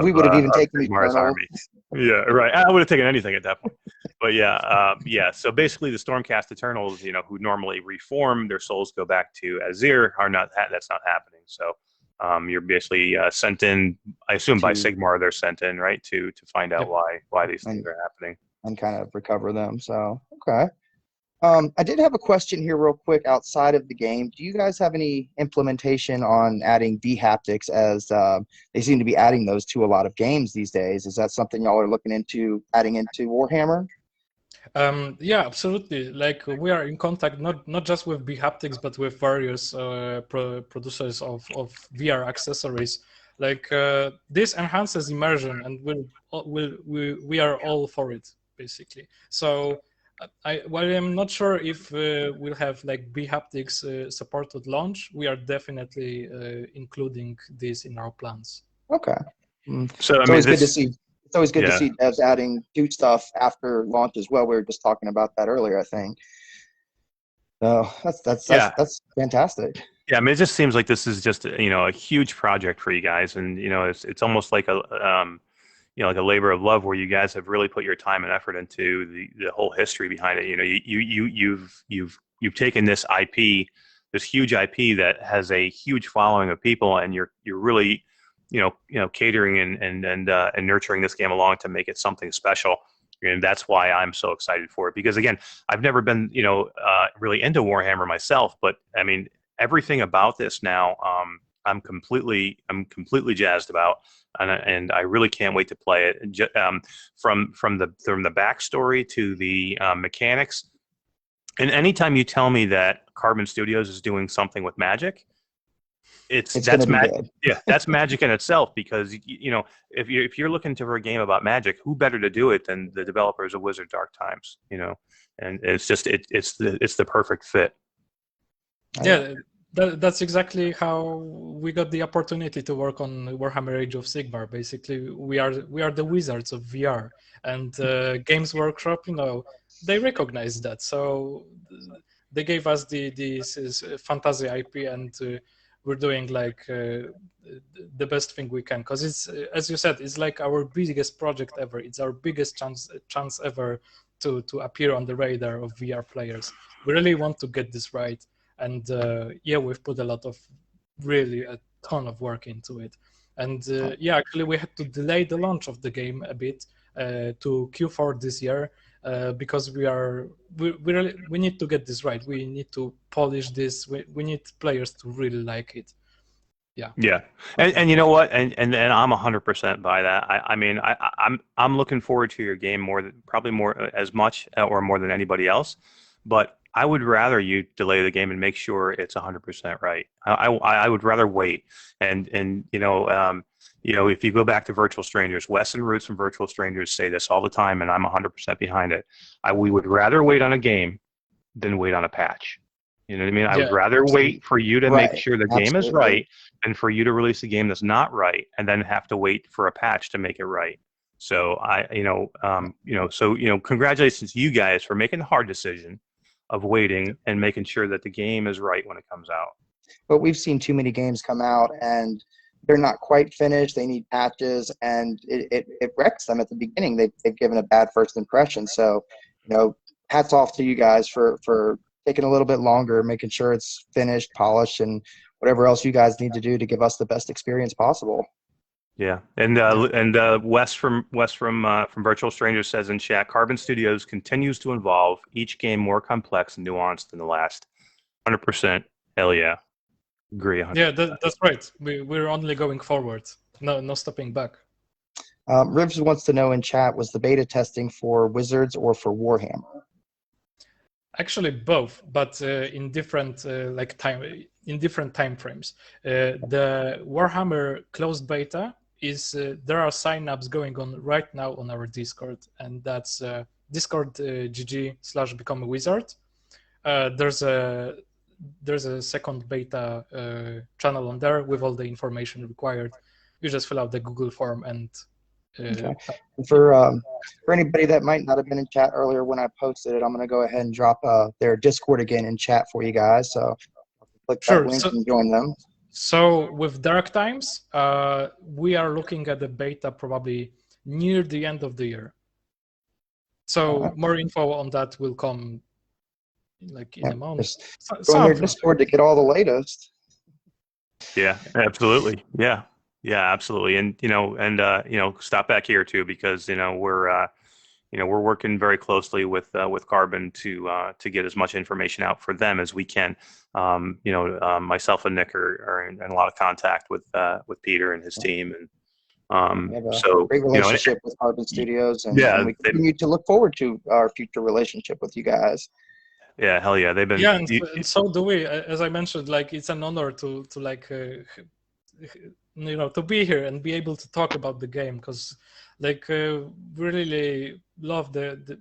We would have even of taken Sigmar's Eternal. army. Yeah, right. I would have taken anything at that point. But yeah, yeah. So basically, the Stormcast Eternals, who normally reform, their souls go back to Azir, are not. That's not happening. So you're basically sent in. I assume by Sigmar, they're sent in, right, to find out Yep. why these things are happening. And kind of recover them. So okay. I did have a question here real quick outside of the game. Do you guys have any implementation on adding V-haptics, as they seem to be adding those to a lot of games these days? Is that something y'all are looking into adding into Warhammer? Yeah, absolutely. Like we are in contact not just with bHaptics, but with various producers of VR accessories. Like this enhances immersion, and we are all for it, basically. So while I'm not sure if we'll have like bHaptics support at launch, we are definitely including this in our plans. Okay. So It's always good to see. It's always good to Yeah. see devs adding new stuff after launch as well. We were just talking about that earlier, I think. So that's fantastic. Yeah, I mean, it just seems like this is just a huge project for you guys, and it's almost like a like a labor of love, where you guys have really put your time and effort into the whole history behind it. You've taken this IP, this huge IP that has a huge following of people, and you're really catering and nurturing this game along to make it something special. And that's why I'm so excited for it, because again, I've never been really into Warhammer myself, but I mean, everything about this now, I'm completely jazzed about, and I really can't wait to play it. From the backstory to the mechanics, and anytime you tell me that Carbon Studios is doing something with magic, that's magic. Yeah, that's magic in itself, because if you're looking for a game about magic, who better to do it than the developers of Wizard Dark Times? And it's just it's the perfect fit. Yeah, that's exactly how we got the opportunity to work on Warhammer Age of Sigmar. Basically, we are the wizards of VR, and Games Workshop, they recognize that, so they gave us this fantasy IP, and we're doing like the best thing we can, because it's, as you said, it's like our biggest project ever. It's our biggest chance ever to appear on the radar of VR players. We really want to get this right. And yeah, we've put a ton of work into it. And yeah, actually, we had to delay the launch of the game a bit to Q4 this year because we need to get this right. We need to polish this. We need players to really like it. Yeah. Yeah, and you know what? And I'm 100% by that. I mean, I'm looking forward to your game probably more as much or more than anybody else, but I would rather you delay the game and make sure it's 100% right. I would rather wait. And if you go back to Virtual Strangers, Wes and Roots from Virtual Strangers say this all the time, and I'm 100% behind it. We would rather wait on a game than wait on a patch. You know what I mean? Yeah, I would rather wait for you to make sure the game is right than for you to release a game that's not right and then have to wait for a patch to make it right. So congratulations to you guys for making the hard decision of waiting and making sure that the game is right when it comes out. But we've seen too many games come out and they're not quite finished. They need patches, and it wrecks them at the beginning. They've given a bad first impression. So, hats off to you guys for taking a little bit longer, making sure it's finished, polished, and whatever else you guys need to do to give us the best experience possible. Yeah, and Wes from Virtual Strangers says in chat, Carbon Studios continues to evolve, each game more complex and nuanced than the last. 100%. Hell yeah. Agree. 100%. Yeah, that's right. We're only going forward. No stopping back. Rivs wants to know in chat, was the beta testing for Wizards or for Warhammer? Actually, both, but in different time frames. The Warhammer closed beta is there are signups going on right now on our Discord, and that's Discord GG/become a wizard. There's a second beta channel on there with all the information required. You just fill out the Google form and Okay. For anybody that might not have been in chat earlier when I posted it, I'm going to go ahead and drop their Discord again in chat for you guys. So click that link and join them. So with Dark Times, we are looking at the beta probably near the end of the year. So more info on that will come like in a month. Go on their Discord to get all the latest. Yeah, absolutely. Yeah, absolutely. And stop back here too, because we're working very closely with Carbon to get as much information out for them as we can. Myself and Nick are in a lot of contact with Peter and his team, and we have a great relationship with Carbon Studios, and we continue to look forward to our future relationship with you guys. Yeah, hell yeah, they've been. Yeah, and so do we. As I mentioned, like it's an honor to be here and be able to talk about the game, because we really love the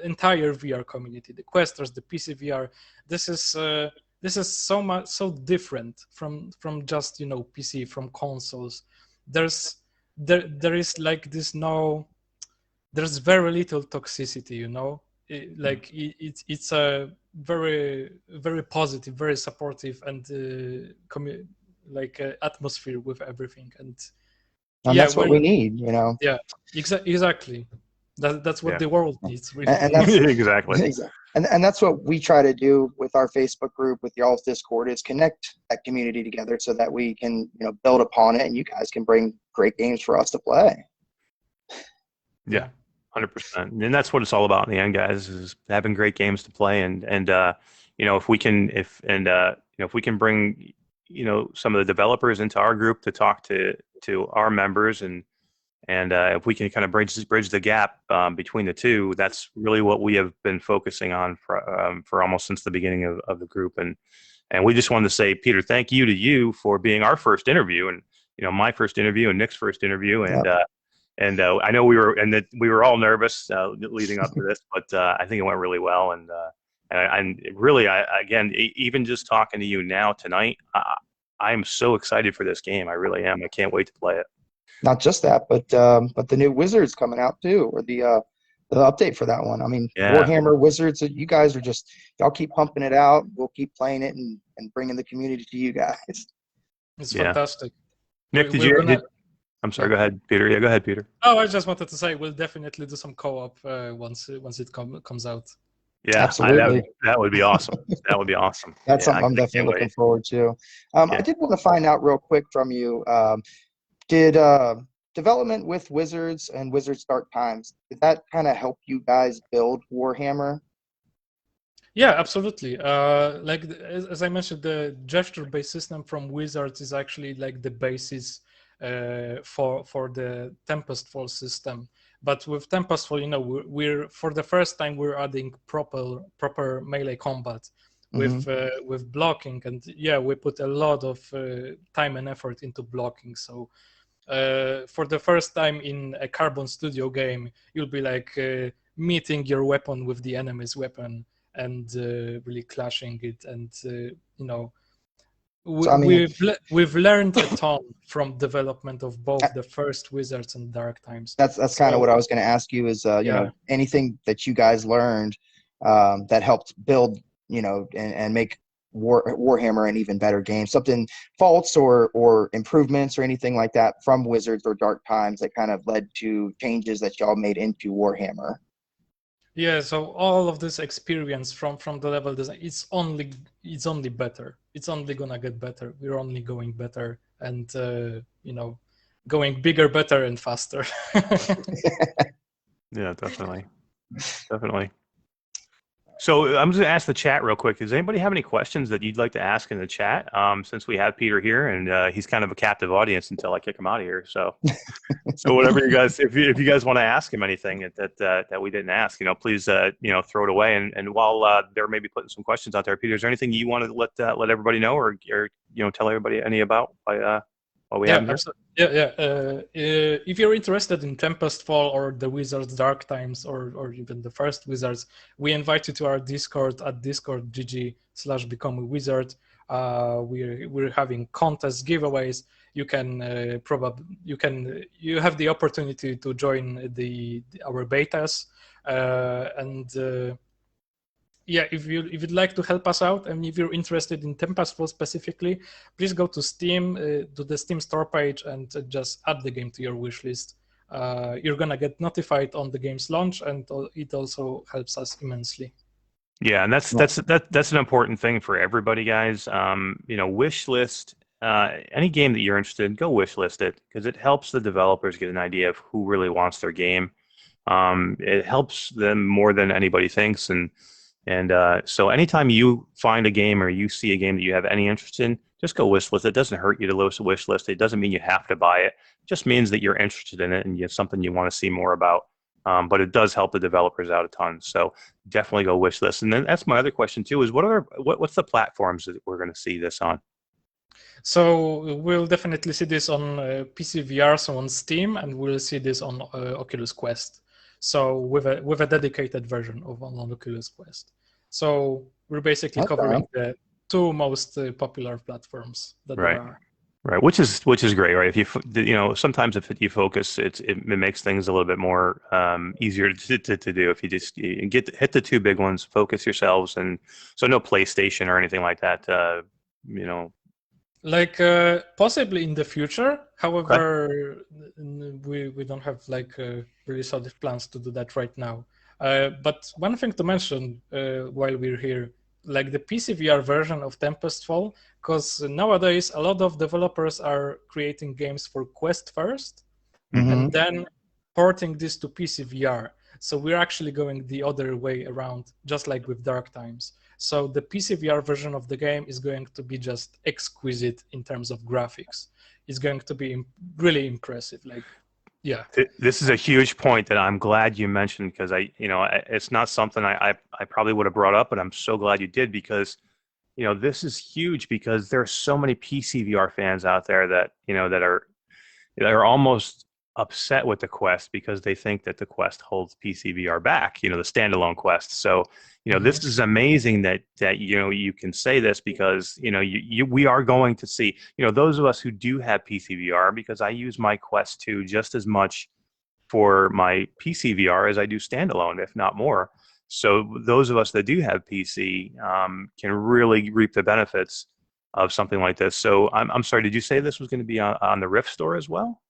entire VR community, the Questers, the PC VR. This is so different from just PC, from consoles. There is like this there's very little toxicity, it's a very, very positive, very supportive, and atmosphere with everything, and that's what we need, Yeah, exactly. That's what the world needs, really. And that's exactly. And that's what we try to do with our Facebook group, with y'all's Discord, is connect that community together so that we can build upon it, and you guys can bring great games for us to play. Yeah. 100%, and that's what it's all about in the end, guys. Is having great games to play, and if we can bring some of the developers into our group to talk to our members, and if we can kind of bridge the gap between the two, that's really what we have been focusing on for almost since the beginning of the group, and we just wanted to say, Peter, thank you to you for being our first interview, and my first interview and Nick's first interview, and. Yep. And I know we were all nervous leading up to this, but I think it went really well. And really, again, even just talking to you now tonight, I am so excited for this game. I really am. I can't wait to play it. Not just that, but the new Wizards coming out too, or the update for that one. I mean, Warhammer Wizards, you guys are y'all keep pumping it out. We'll keep playing it and bringing the community to you guys. It's fantastic. Nick, I'm sorry. Go ahead, Peter. Yeah, go ahead, Peter. Oh, I just wanted to say we'll definitely do some co-op once it comes out. Yeah, absolutely. That would be awesome. That would be awesome. That's something I'm definitely looking forward to. I did want to find out real quick from you. Did development with Wizards and Wizards Dark Times, did that kind of help you guys build Warhammer? Yeah, absolutely. As I mentioned, the gesture-based system from Wizards is actually like the basis for the Tempest Fall system. But with Tempest Fall, we're for the first time we're adding proper melee combat with blocking, and we put a lot of time and effort into blocking. So for the first time in a Carbon Studio game, you'll be like meeting your weapon with the enemy's weapon and really clashing it, and we've learned a ton from development of both the first Wizards and Dark Times. That's kind of what I was going to ask you is, anything that you guys learned that helped build, and make Warhammer an even better game, something faults or improvements or anything like that from Wizards or Dark Times that kind of led to changes that y'all made into Warhammer. Yeah, so all of this experience from the level design, it's only better. It's only gonna get better. We're only going better, and going bigger, better, and faster. Yeah, definitely. So I'm just going to ask the chat real quick. Does anybody have any questions that you'd like to ask in the chat? Since we have Peter here, and he's kind of a captive audience until I kick him out of here. So, whatever you guys, if you guys want to ask him anything that we didn't ask, please throw it away. And while they're maybe putting some questions out there, Peter, is there anything you want to let everybody know, or tell everybody any about? what we have here? If you're interested in Tempest Fall or the Wizards Dark Times or even the first Wizards, we invite you to our Discord at discord.gg/become a wizard. We're having contests, giveaways. You can you have the opportunity to join our betas, if you'd like to help us out, and if you're interested in Tempestfall specifically, please go to Steam, to the Steam store page, and just add the game to your wish list. You're gonna get notified on the game's launch, and it also helps us immensely. Yeah, and that's an important thing for everybody, guys. Wish list any game that you're interested in. Go wish list it, because it helps the developers get an idea of who really wants their game. It helps them more than anybody thinks, and so anytime you find a game or you see a game that you have any interest in, just go wish list it. It doesn't hurt you to list a wish list. It doesn't mean you have to buy it. It just means that you're interested in it and it's something you want to see more about. But it does help the developers out a ton. So definitely go wish list. And then that's my other question too, is what's the platforms that we're going to see this on? So we'll definitely see this on PC VR, so on Steam, and we'll see this on Oculus Quest. So with a dedicated version on Oculus Quest. So we're basically covering the two most popular platforms that there are. Right, which is great, right? If you sometimes if you focus, it makes things a little bit more easier to do. If you just hit the two big ones, focus yourselves, and so no PlayStation or anything like that. Like possibly in the future. However, we don't have really solid plans to do that right now. But one thing to mention while we're here, like the PC VR version of Tempest Fall, because nowadays a lot of developers are creating games for Quest first, and then porting this to PC VR. So we're actually going the other way around, just like with Dark Times. So the PC VR version of the game is going to be just exquisite in terms of graphics. It's going to be really impressive. This is a huge point that I'm glad you mentioned, because it's not something I probably would have brought up, but I'm so glad you did, because this is huge, because there are so many PC VR fans out there that that are almost upset with the Quest because they think that the Quest holds PC VR back, the standalone Quest. So, this is amazing that you can say this, because we are going to see, those of us who do have PC VR, because I use my Quest 2 just as much for my PC VR as I do standalone, if not more. So those of us that do have PC can really reap the benefits of something like this. So I'm sorry, did you say this was going to be on the Rift store as well?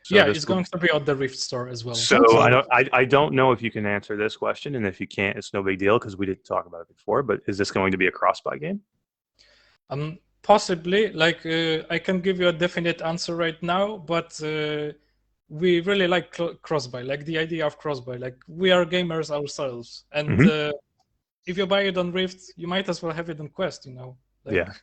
So it's going to be on the Rift store as well. So I don't know if you can answer this question, and if you can't, it's no big deal, because we didn't talk about it before. But is this going to be a cross-buy game? Possibly. I can give you a definite answer right now, but we really like cross-buy, like the idea of cross-buy. Like, we are gamers ourselves, and if you buy it on Rift, you might as well have it on Quest. Yeah,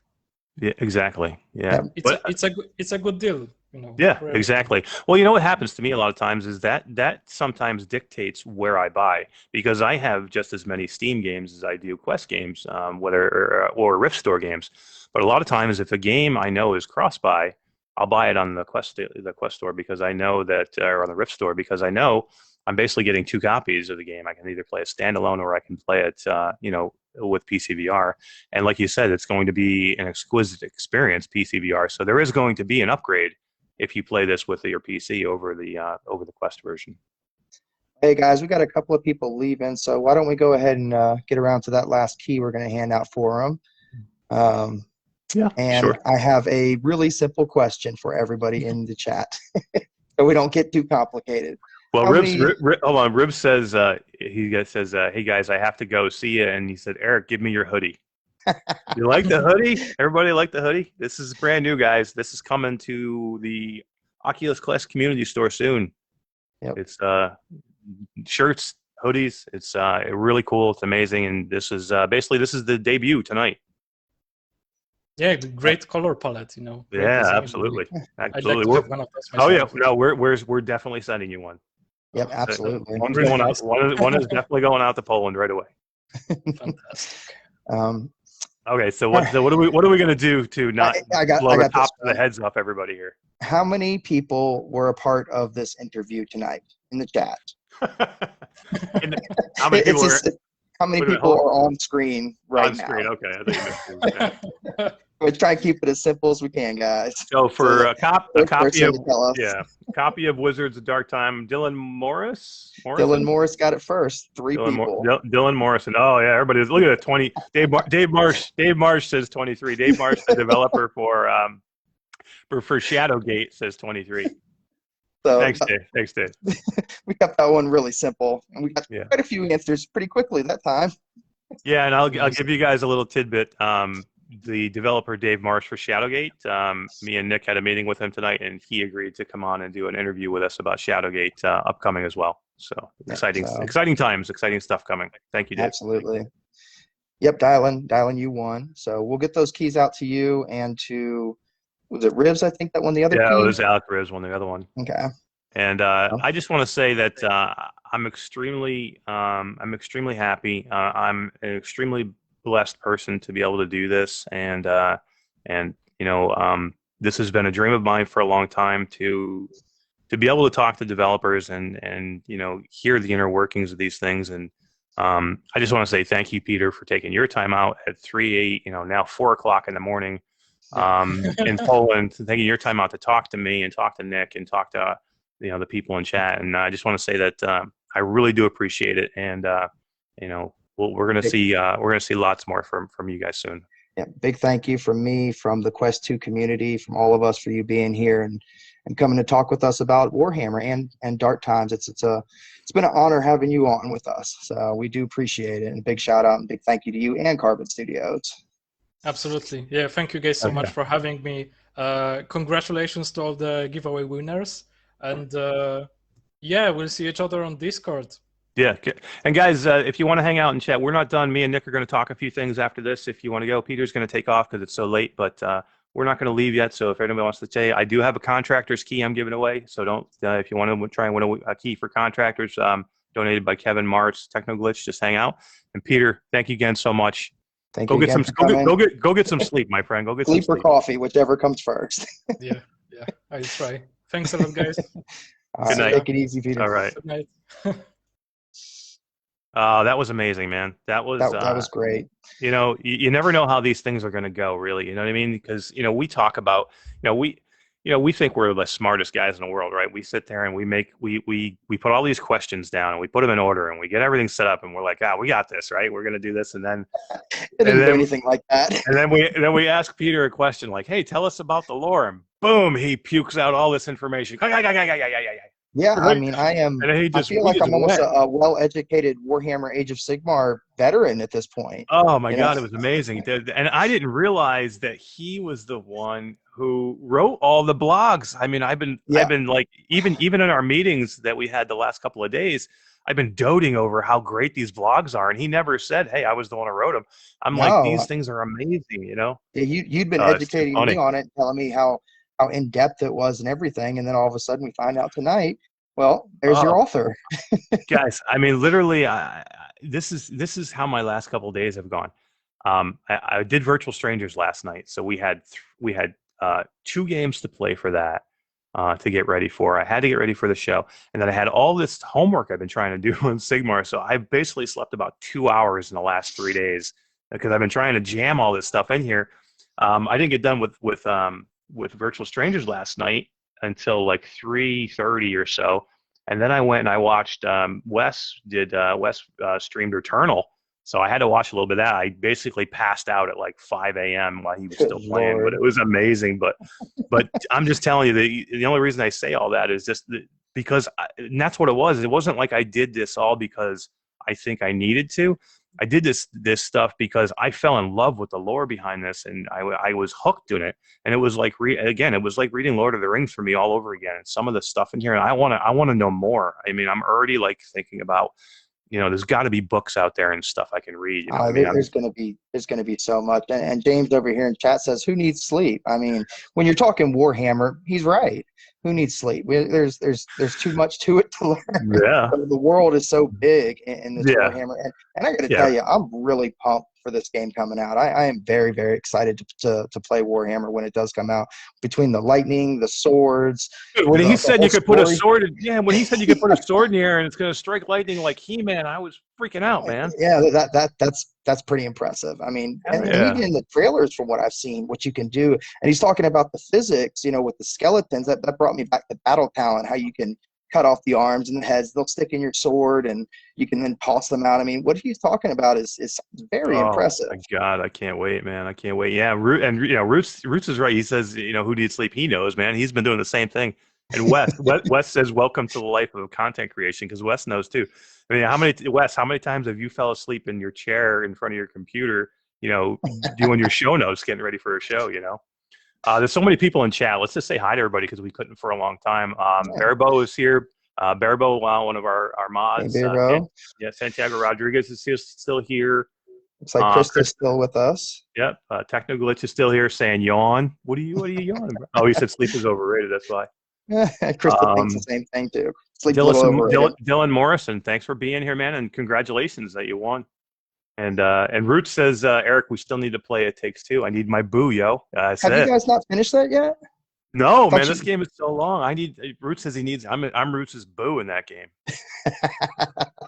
exactly. Yeah, it's a good deal. Yeah, exactly. Well, what happens to me a lot of times is that sometimes dictates where I buy, because I have just as many Steam games as I do Quest games, or Rift Store games. But a lot of times, if a game I know is cross-buy, I'll buy it on the Quest Store, because I know that, or on the Rift Store, because I know I'm basically getting two copies of the game. I can either play it standalone, or I can play it, with PC VR. And like you said, it's going to be an exquisite experience, PC VR. So there is going to be an upgrade if you play this with your PC over the Quest version. Hey guys, we got a couple of people leaving, so why don't we go ahead and get around to that last key we're going to hand out for them. Sure. I have a really simple question for everybody in the chat, so we don't get too complicated. Well, hold on. Rib says, hey guys, I have to go. See ya. And he said, Eric, give me your hoodie. You like the hoodie? Everybody like the hoodie? This is brand new, guys. This is coming to the Oculus Quest community store soon. Yep. It's shirts, hoodies. It's really cool. It's amazing. And this is basically the debut tonight. Yeah, great color palette, Yeah, absolutely. Absolutely. We're definitely sending you one. Yep, absolutely. One's going out. One is definitely going out to Poland right away. Fantastic. Okay, so what are we gonna do to not I blow the got this top of the heads off everybody here? How many people were a part of this interview tonight in the chat? And how many people are how many wait a minute, people hold are on screen right on now? screen? Okay, I thought you meant to. We're trying to keep it as simple as we can, guys. So for a copy of Us. copy of Wizards of Dark Time, Dylan Morris. Dylan Morris got it first. Three people. Dylan Morrison. Oh yeah, everybody's look at it. 20. Dave Marsh says 23. Dave Marsh, the developer for Shadowgate, says 23. So, Thanks, Dave. We kept that one really simple, and we got quite a few answers pretty quickly that time. Yeah, and I'll give you guys a little tidbit. The developer Dave Marsh for Shadowgate, me and Nick had a meeting with him tonight, and he agreed to come on and do an interview with us about Shadowgate upcoming as well. So exciting times, exciting stuff coming. Thank you, Dave. Absolutely. Yep, Dylan, you won. So we'll get those keys out to you and to, was it Rivs? I think that won the other key. Yeah, it was Alec Rivs won the other one. Okay. And I just want to say that I'm extremely happy. I'm an extremely blessed person to be able to do this, and this has been a dream of mine for a long time to be able to talk to developers and hear the inner workings of these things. And I just want to say thank you, Peter, for taking your time out at 3 now 4 o'clock in the morning in Poland, taking your time out to talk to me and talk to Nick and talk to the people in chat. And I just want to say that I really do appreciate it, and we're gonna see lots more from you guys soon. Yeah, big thank you from me, from the Quest 2 community, from all of us for you being here and coming to talk with us about Warhammer and Dark Times. It's been an honor having you on with us. So we do appreciate it, and big shout out and big thank you to you and Carbon Studios. Absolutely. Yeah, thank you guys so much for having me. Congratulations to all the giveaway winners, and we'll see each other on Discord. Yeah, and guys, if you want to hang out and chat, we're not done. Me and Nick are going to talk a few things after this. If you want to go, Peter's going to take off because it's so late, but we're not going to leave yet. So if anybody wants to stay, I do have a contractor's key I'm giving away. So don't, if you want to try and win a key for contractors, donated by Kevin Martz, Technoglitch, just hang out. And Peter, thank you again so much. Go get some sleep, my friend. Go get sleep some or coffee, whichever comes first. yeah, I try. Thanks a lot, guys. Good night. Take it easy, Peter. All right. Good night. That was amazing, man. That was great. You never know how these things are going to go, really. You know what I mean? Because we talk about, we think we're the smartest guys in the world, right? We sit there and we put all these questions down and we put them in order and we get everything set up and we're like, we got this, right? We're going to do this, and then it didn't do anything like that. And then we ask Peter a question like, "Hey, tell us about the lore," and boom, he pukes out all this information. Yeah, I mean, I feel like I'm almost a well-educated Warhammer Age of Sigmar veteran at this point. Oh my God, it was amazing. And I didn't realize that he was the one who wrote all the blogs. I mean, I've been like, even in our meetings that we had the last couple of days, I've been doting over how great these blogs are. And he never said, "Hey, I was the one who wrote them." I'm like, these things are amazing, Yeah, you'd been educating me on it, telling me how in depth it was and everything, and then all of a sudden we find out tonight, well, there's your author. Guys, I mean, literally, this is how my last couple of days have gone. I did Virtual Strangers last night, so we had 2 games to play for that to get ready for. I had to get ready for the show, and then I had all this homework I've been trying to do on Sigmar. So I basically slept about 2 hours in the last 3 days because I've been trying to jam all this stuff in here. I didn't get done with Virtual Strangers last night until like 3:30 or so, and then I went and I watched Wes streamed Returnal, so I had to watch a little bit of that. I basically passed out at like 5 a.m. while he was still playing, but it was amazing. But I'm just telling you, the only reason I say all that is just because and that's what it was. It wasn't like I did this all because I think I needed to. I did this stuff because I fell in love with the lore behind this, and I was hooked in it. And it was like it was like reading Lord of the Rings for me all over again. And some of the stuff in here, and I want to know more. I mean, I'm already like thinking about, there's got to be books out there and stuff I can read. There's going to be so much. And James over here in chat says, "Who needs sleep?" I mean, when you're talking Warhammer, he's right. who needs sleep? There's too much to it to learn. Yeah. The world is so big in this Yeah. Warhammer, and I got to Yeah. tell you, I'm really pumped for this game coming out. I am very, very excited to play Warhammer when it does come out. Between the lightning, the swords. Dude, when he said you could put a story. sword in, when he said you could put a sword in the air and it's going to strike lightning like He-Man, I was freaking out, man. Yeah, that's pretty impressive. I mean, and even in the trailers, from what I've seen, what you can do, and he's talking about the physics, with the skeletons. That brought me back to Battle Talent, how you can cut off the arms and the heads, they'll stick in your sword, and you can then toss them out. I mean, what he's talking about is very impressive. My God, I can't wait, man. I can't wait. Yeah, Roots is right. He says, who needs sleep? He knows, man. He's been doing the same thing. And Wes says, welcome to the life of content creation, because Wes knows too. I mean, how many times have you fell asleep in your chair in front of your computer, doing your show notes, getting ready for a show, There's so many people in chat. Let's just say hi to everybody because we couldn't for a long time. Barabo is here. Barabo, one of our mods. Hey, Barabo. Santiago Rodriguez is still here. Looks like Chris is still with us. Yep. Techno Glitch is still here saying yawn. What are you yawning about? Oh, he said sleep is overrated. That's why. Chris thinks the same thing too. Sleep Dylan Morrison, thanks for being here, man, and congratulations that you won. And Root says, Eric, we still need to play It Takes Two. I need my boo, yo. Have you guys not finished that yet? No, man, this game is so long. Root says he needs. I'm Roots' boo in that game.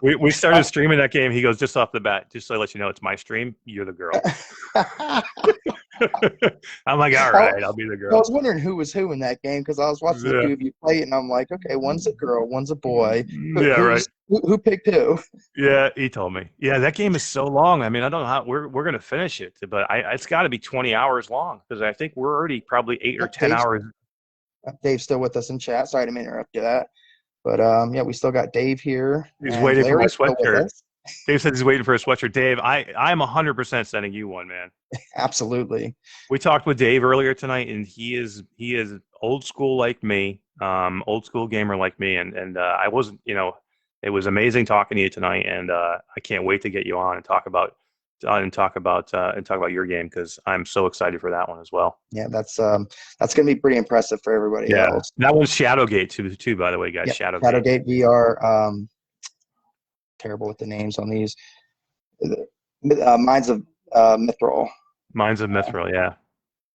we started streaming that game. He goes, just off the bat, just so I let you know, it's my stream. You're the girl. I'm like, all right, I'll be the girl. I was wondering who was who in that game because I was watching the two of you play it, and I'm like, okay, one's a girl, one's a boy. Right. Who picked who? Yeah, he told me. Yeah, that game is so long. I mean, I don't know how we're gonna finish it, but it's got to be 20 hours long because I think we're already probably 8 or 10 hours. Dave's still with us in chat. Sorry to interrupt you that, but we still got Dave here. He's waiting for my sweatshirt. Dave said he's waiting for a sweatshirt. Dave, I'm 100% sending you one, man. Absolutely. We talked with Dave earlier tonight, and he is old school like me, old school gamer like me, and I wasn't, it was amazing talking to you tonight, and I can't wait to get you on and talk about your game because I'm so excited for that one as well. Yeah, that's gonna be pretty impressive for everybody else. That one's Shadowgate too, by the way, guys. Yep, Shadowgate VR. Terrible with the names on these. Minds of Mithril. Minds of Mithril, yeah.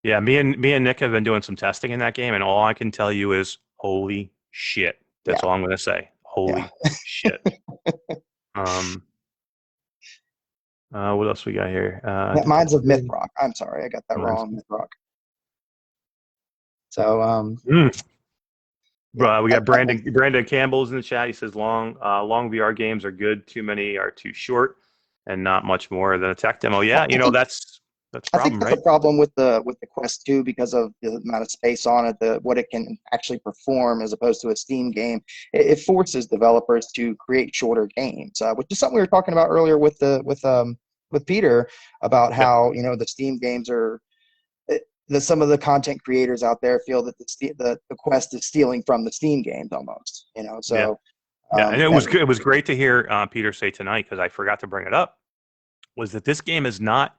Yeah, me and Nick have been doing some testing in that game, and all I can tell you is holy shit. That's all I'm gonna say. Holy shit. What else we got here? Minds of Mythrock. I'm sorry, I got that wrong. Mythrock. So we got Brandon Campbell's in the chat. He says long VR games are good. Too many are too short, and not much more than a tech demo. Yeah, that's a problem, I think that's a problem with the Quest 2 because of the amount of space on it, what it can actually perform as opposed to a Steam game. It forces developers to create shorter games, which is something we were talking about earlier with Peter about how the Steam games are. Some of the content creators out there feel that the Quest is stealing from the Steam games almost. So. Yeah, and it was good. It was great to hear Peter say tonight, because I forgot to bring it up, was that this game is not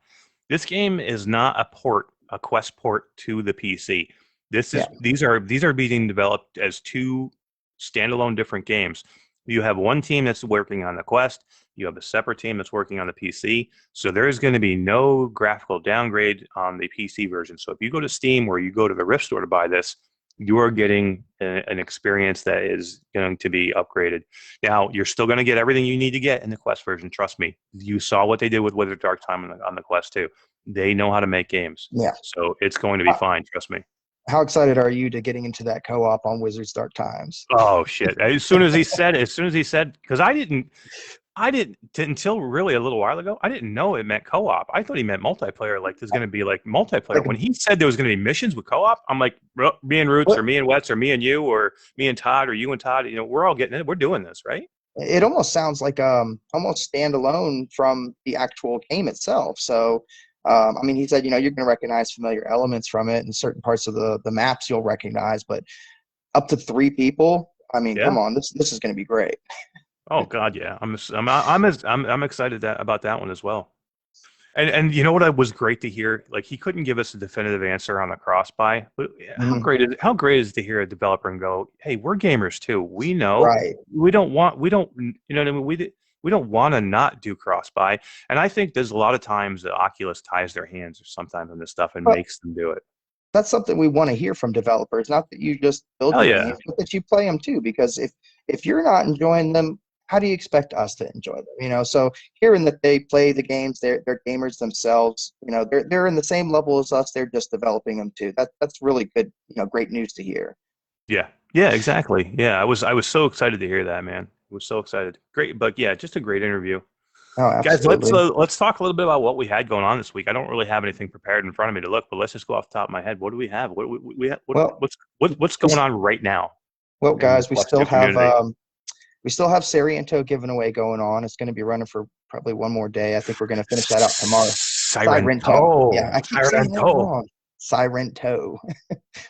a Quest port to the PC. These are being developed as two standalone different games. You have one team that's working on the Quest. You have a separate team that's working on the PC. So there is going to be no graphical downgrade on the PC version. So if you go to Steam or you go to the Rift store to buy this, you are getting an experience that is going to be upgraded. Now, you're still going to get everything you need to get in the Quest version. Trust me. You saw what they did with Wizard Dark Time on the Quest 2. They know how to make games. Yeah. So it's going to be fine. Trust me. How excited are you to getting into that co-op on Wizards Dark Times? Oh shit! As soon as he said, because I didn't until really a little while ago. I didn't know it meant co-op. I thought he meant multiplayer. Like there's going to be like multiplayer. When he said there was going to be missions with co-op, I'm like, me and Roots or me and Wets or me and you or me and Todd or you and Todd. We're all getting it. We're doing this, right? It almost sounds like almost standalone from the actual game itself. So. He said, you're going to recognize familiar elements from it, and certain parts of the maps you'll recognize, but up to 3 people. Come on, this is going to be great. Oh God, yeah, I'm excited about that one as well. And you know what was great to hear? Like he couldn't give us a definitive answer on the cross buy, but how great is it to hear a developer and go, "Hey, we're gamers too. We know. Right. We don't you know what I mean? We don't want to not do cross buy." And I think there's a lot of times that Oculus ties their hands or sometimes on this stuff and But makes them do it. that's something we want to hear from developers. Not that you just build Hell your yeah. games, but that you play them too. Because if you're not enjoying them, how do you expect us to enjoy them? You know, so hearing that they play the games, they're gamers themselves. You know, they're in the same level as us. They're just developing them too. That's really good. You know, great news to hear. Yeah. Yeah, exactly. Yeah, I was so excited to hear that, man. I was so excited. Great, but yeah, just a great interview. Oh, Guys, absolutely. let's talk a little bit about what we had going on this week. I don't really have anything prepared in front of me to look, but let's just go off the top of my head. What do we have? Well, What's we, going on right now well, in the guys, Plus Two community? we still have Sariento giveaway going on. It's going to be running for probably one more day. I think we're going to finish that out tomorrow. Sirento. Yeah, I keep saying that Sirento. wrong. Sirento.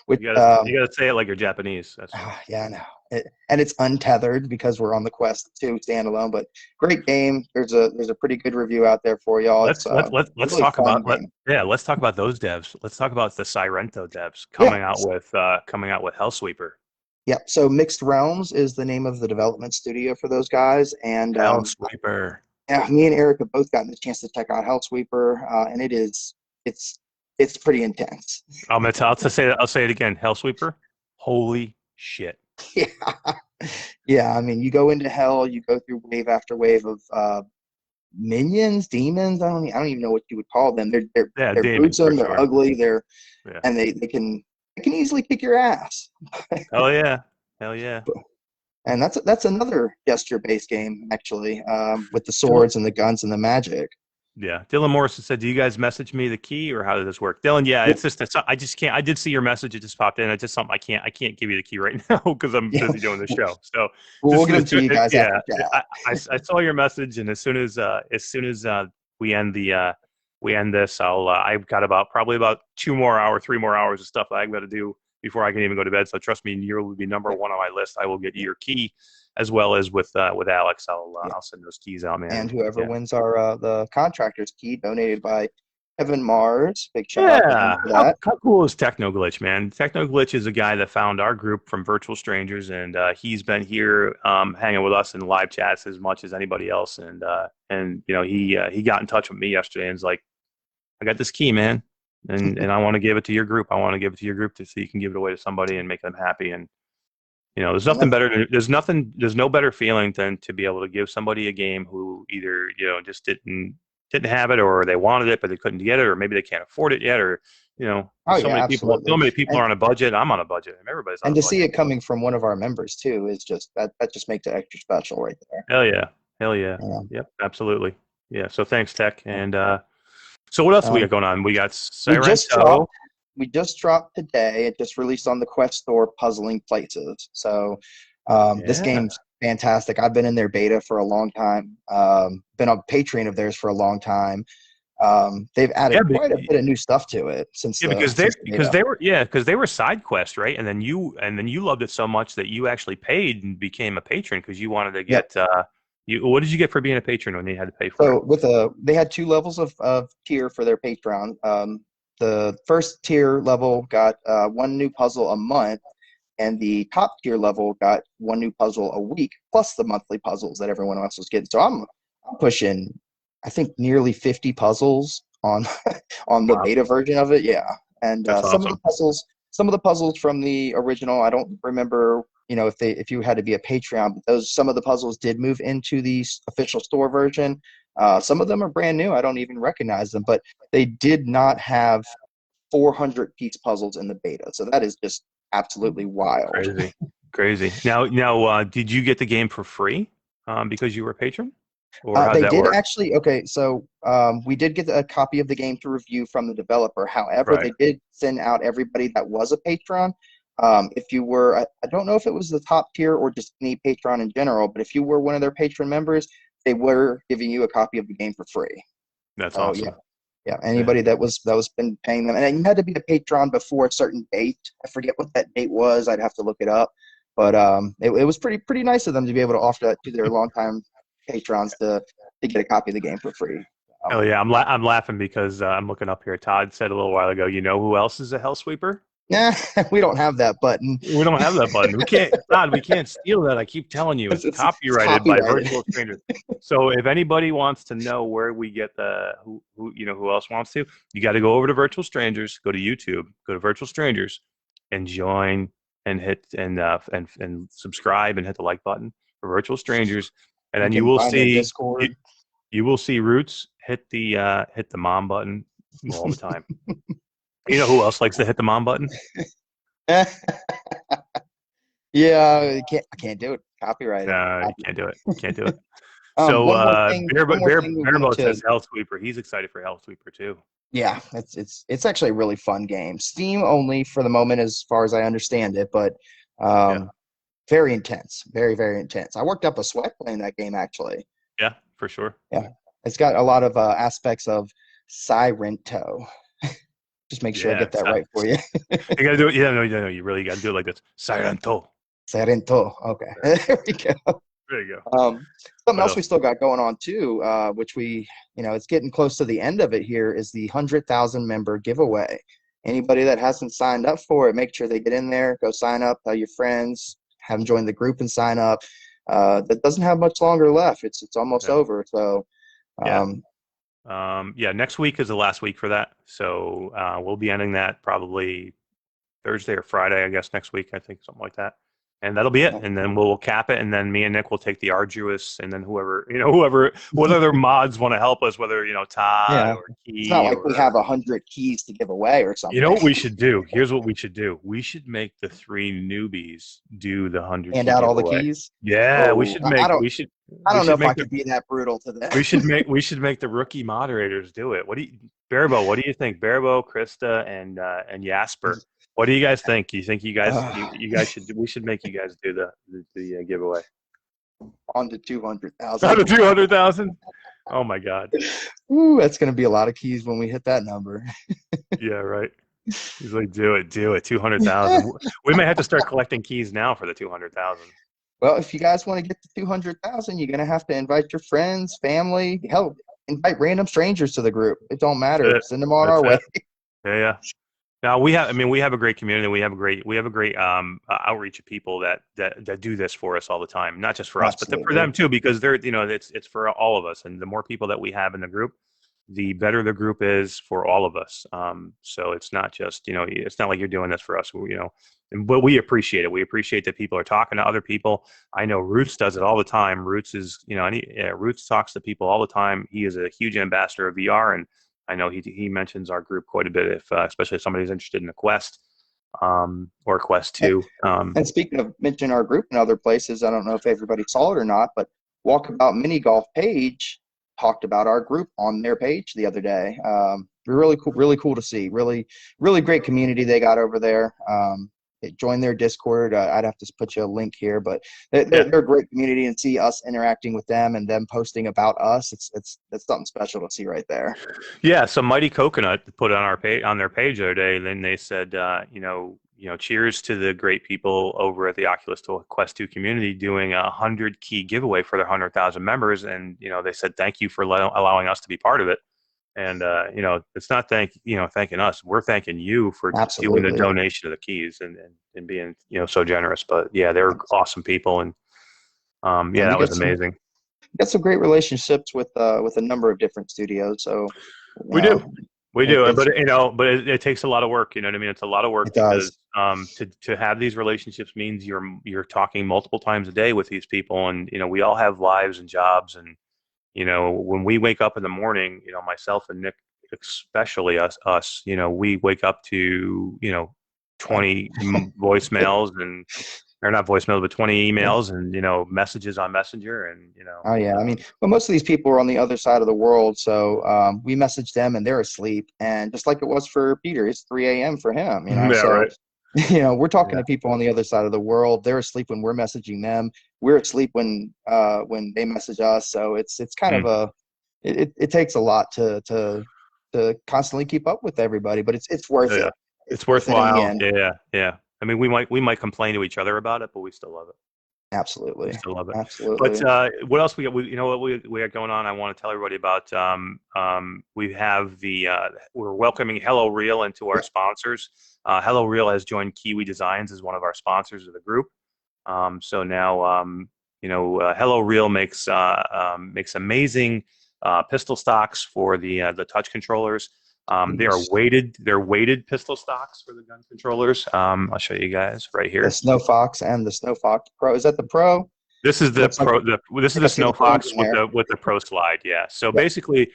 With You gotta say it like you're Japanese. That's yeah, I know. And it's untethered because we're on the Quest 2 standalone. But great game. There's a pretty good review out there for y'all. let's It's let's really talk fun about game. let's talk about those devs. Let's talk about the Sirento devs Yeah. coming out with Hellsweeper. Yeah. So Mixed Realms is the name of the development studio for those guys. And Hellsweeper. yeah, me and Eric have both gotten the chance to check out Hellsweeper, and it's pretty intense. I'll say it again. Hellsweeper. Holy shit. Yeah, yeah. I mean, you go into hell, you go through wave after wave of minions, demons. I don't even know what you would call them. They're demons gruesome. for They're sure. ugly. Yeah. And they can easily kick your ass. Hell yeah. Hell yeah. And that's another gesture-based game actually, with the swords and the guns and the magic. Yeah, Dylan Morrison said, "Do you guys message me the key, or how does this work?" Dylan, yeah, I just can't. I did see your message; it just popped in. It's just something I can't give you the key right now because I'm busy doing the show. So we'll give it to you guys. Yeah, after I saw your message, and as soon as we end this, I've got probably about 3 more hours of stuff I've got to do before I can even go to bed. So trust me, you will be number one on my list. I will get you your key, as well as with Alex. I'll send those keys out, man. And whoever wins our the contractor's key, donated by Evan Mars. Big shout out to that. How cool is Technoglitch, man? Technoglitch is a guy that found our group from Virtual Strangers, and he's been here hanging with us in live chats as much as anybody else. And you know, he got in touch with me yesterday and was like, "I got this key, man, and I want to give it to your group. I want to give it to your group so you can give it away to somebody and make them happy." And you know, there's no better feeling than to be able to give somebody a game who either, you know, just didn't have it, or they wanted it but they couldn't get it, or maybe they can't afford it yet, or you know, many people are on a budget. I'm on a budget, and everybody's on a budget. And to see it coming from one of our members too is just that just makes it extra special right there. Hell yeah. Yep, absolutely. Yeah. So thanks, Tech. And so what else do we got going on? We got Sirento. We just dropped today. It just released on the Quest Store, Puzzling Places. So this game's fantastic. I've been in their beta for a long time. Been a patron of theirs for a long time. They've added quite a bit of new stuff to it since. Because they were side quests, right? And then you loved it so much that you actually paid and became a patron because you wanted to get. What did you get for being a patron when they had to pay for it? So they had 2 levels of tier for their Patreon. The first tier level got 1 new puzzle a month, and the top tier level got 1 new puzzle a week, plus the monthly puzzles that everyone else was getting. So I'm pushing, I think, nearly 50 puzzles on the beta version of it. Yeah, and some of the puzzles from the original, I don't remember, you know, if you had to be a Patreon, but some of the puzzles did move into the official store version. Some of them are brand new. I don't even recognize them, but they did not have 400-piece puzzles in the beta. So that is just absolutely wild. Crazy. Now, did you get the game for free because you were a patron? Or they did actually. Okay, so we did get a copy of the game to review from the developer. However, they did send out everybody that was a patron. If you were, I don't know if it was the top tier or just any patron in general, but if you were one of their patron members, they were giving you a copy of the game for free. That's awesome. Yeah. Anybody that was been paying them, and you had to be a patron before a certain date. I forget what that date was. I'd have to look it up. But it was pretty nice of them to be able to offer that to their longtime patrons to get a copy of the game for free. Oh yeah, I'm laughing because I'm looking up here. Todd said a little while ago, you know who else is a hell sweeper? Yeah, we don't have that button. We don't have that button. We can't, Todd. We can't steal that. I keep telling you, it's It's copyrighted by copyrighted. Virtual Strangers. So if anybody wants to know where we get the who else wants to, you got to go over to Virtual Strangers, go to YouTube, go to Virtual Strangers, and join and hit and subscribe and hit the like button for Virtual Strangers, and You then you can will find their see Discord. you will see Roots hit the mom button all the time. You know who else likes to hit the mom button? Yeah, I can't do it. Copyrighted. You can't do it. Can't do it. One So more thing. One more thing we wanted Bearbo to. says Hell Sweeper. He's excited for Hell Sweeper too. Yeah, it's actually a really fun game. Steam only for the moment, as far as I understand it, but very intense, very very intense. I worked up a sweat playing that game actually. Yeah, for sure. Yeah, it's got a lot of aspects of Sirento. Just make sure I get that right for you. You gotta do it. Yeah, no, you really gotta do it like this. Sirento. Sirento. Okay, there we go. There you go. Something else we still got going on too, which it's getting close to the end of it here, is the 100,000 member giveaway. Anybody that hasn't signed up for it, make sure they get in there, go sign up, tell your friends, have them join the group and sign up. That doesn't have much longer left. It's almost over. So, next week is the last week for that. So we'll be ending that probably Thursday or Friday, I guess, next week, I think, something like that. And that'll be it. And then we'll cap it. And then me and Nick will take the arduous. And then what other mods want to help us, whether, Todd or Key. It's not like we have 100 keys to give away or something. You know what we should do? Here's what we should do. We should make the 3 newbies do the 100 Hand out all the keys? Yeah, we should make. I don't know if I could be that brutal to them. We should make the rookie moderators do it. Barabo, what do you think? Barabo, Krista, and Jasper. What do you guys think? You think you guys we should make you guys do the giveaway? On to 200,000. On to 200,000? Oh my God. Ooh, that's gonna be a lot of keys when we hit that number. Yeah, right. He's like, do it, 200,000. We may have to start collecting keys now for the 200,000. Well, if you guys want to get to 200,000, you're gonna have to invite your friends, family, hell, invite random strangers to the group. It don't matter. Send them on our way. Yeah. Now we have a great community. We have a great outreach of people that do this for us all the time. Not just for us, but for them too, because they're it's for all of us. And the more people that we have in the group, the better the group is for all of us. So it's not just it's not like you're doing this for us. But we appreciate it. We appreciate that people are talking to other people. I know Roots does it all the time. Roots is Roots talks to people all the time. He is a huge ambassador of VR, and I know he mentions our group quite a bit, especially if somebody's interested in the Quest or Quest 2. And speaking of mentioning our group in other places, I don't know if everybody saw it or not, but Walkabout Mini Golf page talked about our group on their page the other day. Really cool to see. Really great community they got over there. Join their Discord. I'd have to put you a link here, but they're a great community, and see us interacting with them and them posting about us. It's something special to see right there. Yeah. So Mighty Coconut put on their page the other day, and then they said, cheers to the great people over at the Oculus Quest 2 community doing a 100 key giveaway for their 100,000 members, and they said thank you for allowing us to be part of it. And it's not thanking us. We're thanking you for doing the donation of the keys and being so generous. But yeah, they're awesome people, and that was amazing. Got some great relationships with a number of different studios. So we do, but it takes a lot of work. You know what I mean? It's a lot of work because to have these relationships means you're talking multiple times a day with these people, and we all have lives and jobs, and when we wake up in the morning, myself and Nick, especially us, we wake up to, 20 voicemails or not voicemails, but 20 emails and, messages on Messenger and, Oh yeah. I mean, but most of these people are on the other side of the world. So we message them and they're asleep. And just like it was for Peter, it's 3 a.m. for him, Yeah, so, right. We're talking to people on the other side of the world. They're asleep when we're messaging them. We're asleep when they message us. So it's kind of it takes a lot to constantly keep up with everybody, but it's worth it. It's worthwhile. Yeah. I mean, we might complain to each other about it, but we still love it. Absolutely. Still love it. Absolutely. But what else we got? You know what we got going on? I want to tell everybody about. We have we're welcoming Hello Real into our sponsors. Hello Real has joined Kiwi Designs as one of our sponsors of the group. So now, Hello Real makes amazing pistol stocks for the touch controllers. They're weighted pistol stocks for the gun controllers. I'll show you guys right here. The Snow Fox and the Snow Fox Pro. Is that the Pro? This is the Looks like Pro. This is the Snow Fox in there. with the Pro slide. Yeah. So Yep. basically,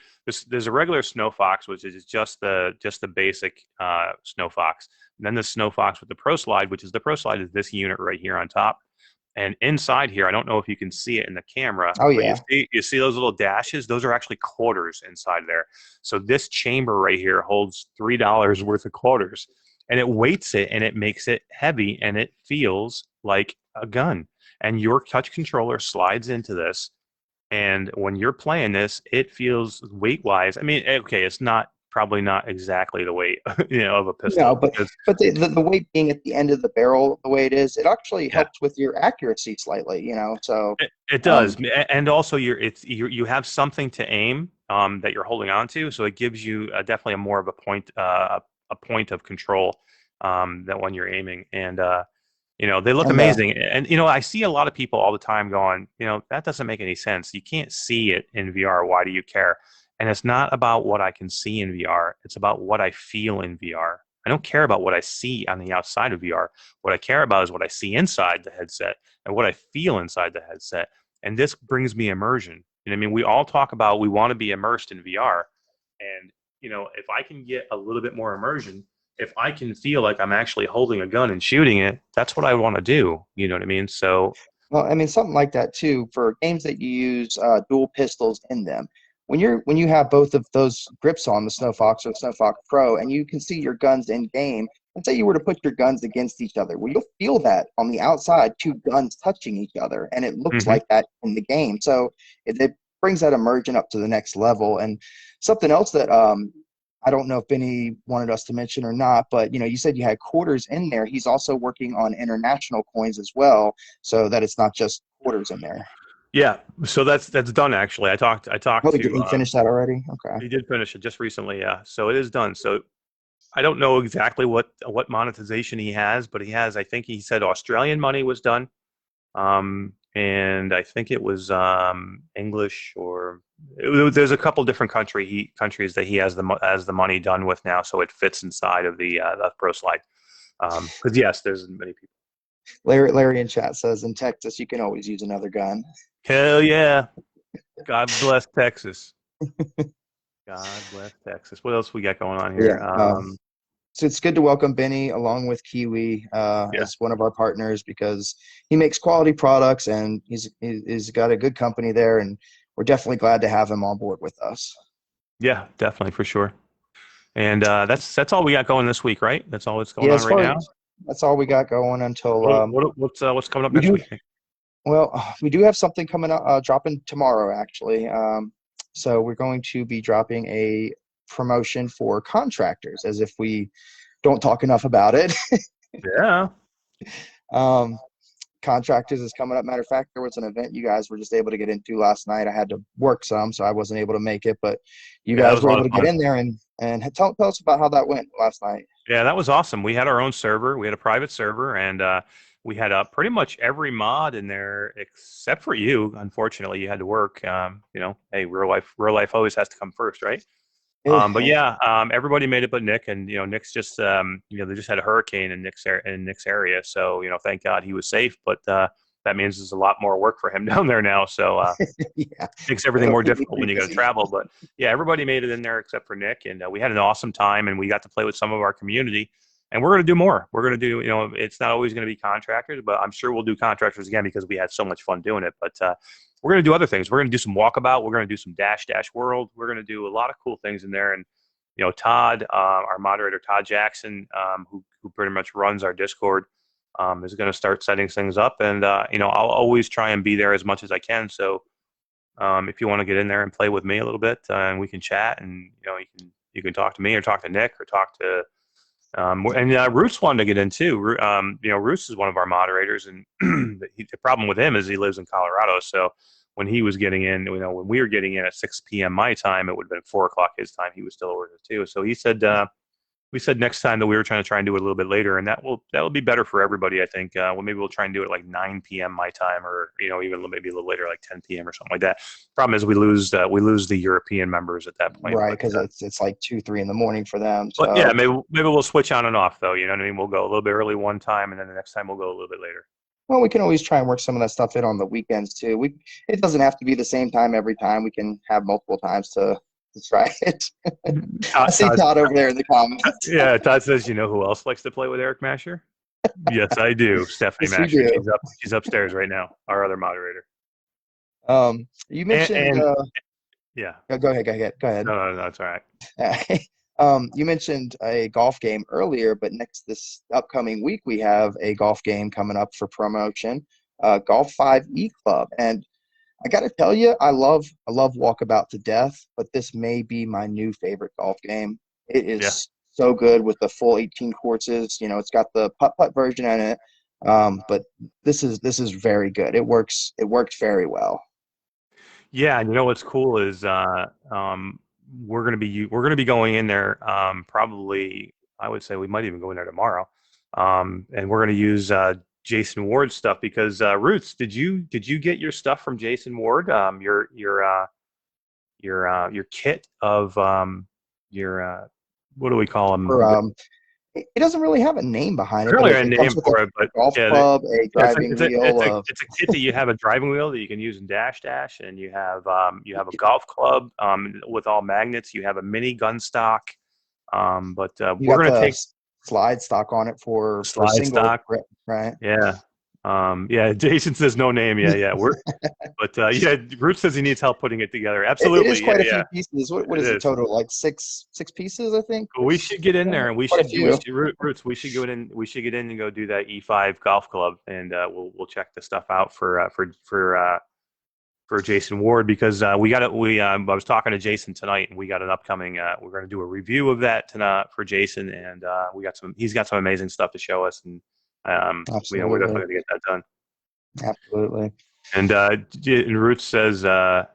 there's a regular Snow Fox, which is just the basic Snow Fox. And then the Snow Fox with the Pro slide, which is the Pro slide, is this unit right here on top. And inside here, I don't know if you can see it in the camera. Oh, but yeah. You see those little dashes? Those are actually quarters inside there. So this chamber right here holds $3 worth of quarters. And it weights it, and it makes it heavy, and it feels like a gun. And your touch controller slides into this. And when you're playing this, it feels weight-wise. I mean, okay, it's probably not exactly the weight, of a pistol. No, but the weight being at the end of the barrel, the way it is, it actually helps with your accuracy slightly. So it does, and also you have something to aim that you're holding on to, so it gives you definitely a more of a point of control that when you're aiming, and they look amazing. And I see a lot of people all the time going, that doesn't make any sense. You can't see it in VR. Why do you care? And it's not about what I can see in VR. It's about what I feel in VR. I don't care about what I see on the outside of VR. What I care about is what I see inside the headset and what I feel inside the headset. And this brings me immersion. We all talk about we want to be immersed in VR. And, if I can get a little bit more immersion, if I can feel like I'm actually holding a gun and shooting it, that's what I want to do. You know what I mean? So, well, something like that too for games that you use dual pistols in them. When you have both of those grips on, the Snow Fox or the Snow Fox Pro, and you can see your guns in game, and say you were to put your guns against each other, well, you'll feel that on the outside, two guns touching each other, and it looks like that in the game. So it brings that immersion up to the next level. And something else that I don't know if Benny wanted us to mention or not, but you said you had quarters in there. He's also working on international coins as well, so that it's not just quarters in there. Yeah, so that's done actually. I talked Oh, to. He finished that already? Okay. He did finish it just recently. Yeah, so it is done. So I don't know exactly what monetization he has, but he has. I think he said Australian money was done, and I think it was English or there's a couple different countries that he has the money done with now, so it fits inside of the Pro slide. Because yes, there's many people. Larry in chat says in Texas you can always use another gun. Hell yeah! God bless Texas. God bless Texas. What else we got going on here? Yeah. So it's good to welcome Benny along with Kiwi as one of our partners because he makes quality products and he's got a good company there, and we're definitely glad to have him on board with us. Yeah, definitely for sure. And that's all we got going this week, right? That's all that's going on right now. That's all we got going until. What's coming up next week? Well, we do have something coming up, dropping tomorrow actually. So we're going to be dropping a promotion for contractors, as if we don't talk enough about it. Yeah. Contractors is coming up. Matter of fact, there was an event you guys were just able to get into last night. I had to work some, so I wasn't able to make it, but you guys were able to get in there and tell us about how that went last night. Yeah, that was awesome. We had our own server. We had a private server, and we had pretty much every mod in there except for you. Unfortunately, you had to work. Hey, real life always has to come first, right? But yeah, everybody made it but Nick, and Nick's just they just had a hurricane in Nick's area, so thank God he was safe. But that means there's a lot more work for him down there now. So yeah, makes everything more difficult when you got to travel. But yeah, everybody made it in there except for Nick, and we had an awesome time, and we got to play with some of our community. And we're going to do more. We're going to do, it's not always going to be contractors, but I'm sure we'll do contractors again because we had so much fun doing it. But we're going to do other things. We're going to do some walkabout. We're going to do some dash world. We're going to do a lot of cool things in there. And, Todd, our moderator, Todd Jackson, who pretty much runs our Discord, is going to start setting things up. And, I'll always try and be there as much as I can. So if you want to get in there and play with me a little bit and we can chat and, you can talk to me or talk to Nick or talk to And Roots wanted to get in too. Roots is one of our moderators, and the problem with him is he lives in Colorado. So when he was getting in, when we were getting in at 6 p.m. my time, it would have been 4 o'clock his time. He was still over there too. So he said, we said next time that we were trying to do it a little bit later, and that will be better for everybody. I think. Maybe we'll try and do it like 9 p.m. my time, or even maybe a little later, like 10 p.m. or something like that. Problem is we lose the European members at that point, right? Because it's like 2, 3 in the morning for them. So. But yeah, maybe we'll switch on and off though. You know what I mean? We'll go a little bit early one time, and then the next time we'll go a little bit later. Well, we can always try and work some of that stuff in on the weekends too. It doesn't have to be the same time every time. We can have multiple times to try it. I see Todd over there in the comments. Yeah, Todd says, you know who else likes to play with Eric Masher? Yes, I do. Stephanie Yes, Masher. She's upstairs right now, our other moderator. You mentioned. Yeah. Go ahead. No, it's all right. You mentioned a golf game earlier, but this upcoming week we have a golf game coming up for promotion, Golf 5E Club, and I got to tell you, I love Walkabout to death, but this may be my new favorite golf game. It is so good with the full 18 courses. It's got the putt version in it, but this is very good. It works very well. Yeah, and what's cool is we're gonna be going in there probably. I would say we might even go in there tomorrow, and we're gonna use Jason Ward stuff because Roots, did you get your stuff from Jason Ward? Your kit of your what do we call them? It doesn't really have a name behind it. Really a name for it, but golf club, a driving wheel. It's a kit that you have a driving wheel that you can use in Dash, and you have a golf club with all magnets. You have a mini gun stock, but we're going to take slide stock on it for single stock, right? Yeah. Jason says no name. Yeah. Root says he needs help putting it together. Absolutely. It is quite a few pieces. What is the total? Like six pieces, I think. Well, we should get in there, and we should Roots. We should go in. We should get in and go do that E5 golf club, and we'll check the stuff out for Jason Ward because I was talking to Jason tonight, and we got an upcoming. We're going to do a review of that tonight for Jason, and he's got some amazing stuff to show us, and we're definitely going to get that done. Absolutely. And Ruth says,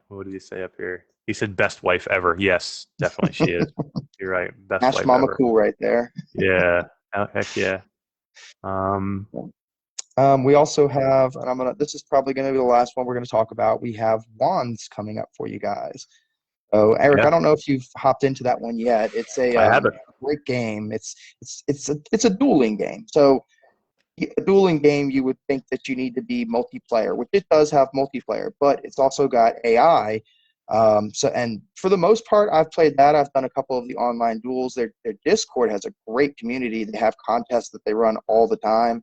what did he say up here? He said, "Best wife ever." Yes, definitely, she is. You're right. Best wife Mama ever. Cool right there. Yeah. Heck yeah. We also have, and this is probably going to be the last one we're going to talk about. We have Wands coming up for you guys. So Eric, I don't know if you've hopped into that one yet. It's a great game. It's a dueling game. So a dueling game, you would think that you need to be multiplayer, which it does have multiplayer, but it's also got AI. And for the most part, I've played that. I've done a couple of the online duels. Their Discord has a great community. They have contests that they run all the time.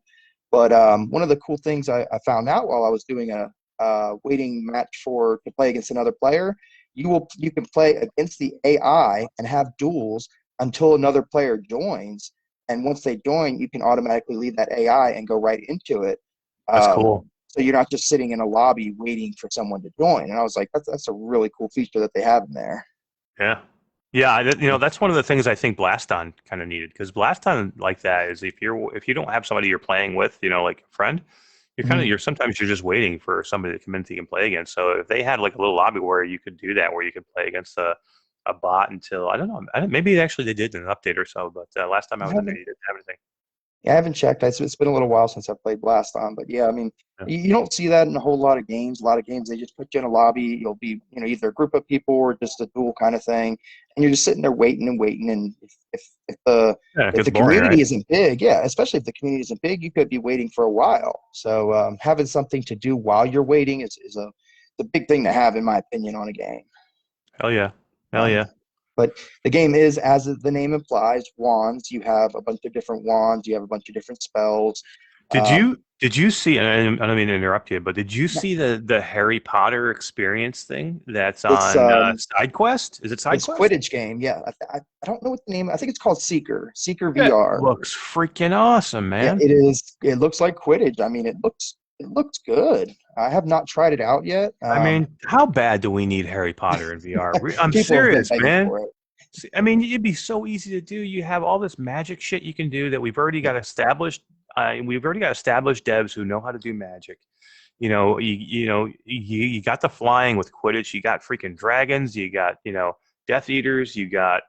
But one of the cool things I found out while I was doing a waiting match to play against another player, you can play against the AI and have duels until another player joins. And once they join, you can automatically leave that AI and go right into it. That's cool. So you're not just sitting in a lobby waiting for someone to join. And I was like, that's a really cool feature that they have in there. Yeah. Yeah, that's one of the things I think Blaston kind of needed, because Blaston like that is if you don't have somebody you're playing with, like a friend, you're sometimes you're just waiting for somebody to come in that you can play against. So if they had like a little lobby where you could do that, where you could play against a bot until I don't know, maybe actually they did an update or so, but last time I was in there, you didn't have anything. Yeah, I haven't checked. It's been a little while since I played Blaston, but yeah, I mean, you don't see that in a whole lot of games. A lot of games, they just put you in a lobby. You'll be, either a group of people or just a duel kind of thing, and you're just sitting there waiting. And if the community isn't big, especially if the community isn't big, you could be waiting for a while. So having something to do while you're waiting is a big thing to have, in my opinion, on a game. Hell yeah. But the game is, as the name implies, wands. You have a bunch of different wands. You have a bunch of different spells. Did you see? And I don't mean to interrupt you, but did you see the Harry Potter experience thing that's on SideQuest? Is it SideQuest? It's a Quidditch game. Yeah, I don't know what the name. I think it's called Seeker VR. It looks freaking awesome, man. Yeah, it is. It looks like Quidditch. I mean, it looks good. I have not tried it out yet. I mean, how bad do we need Harry Potter in VR? I'm serious, man. I mean, it'd be so easy to do. You have all this magic shit you can do that we've already got established. We've already got established devs who know how to do magic. You got the flying with Quidditch. You got freaking dragons. You got Death Eaters. You got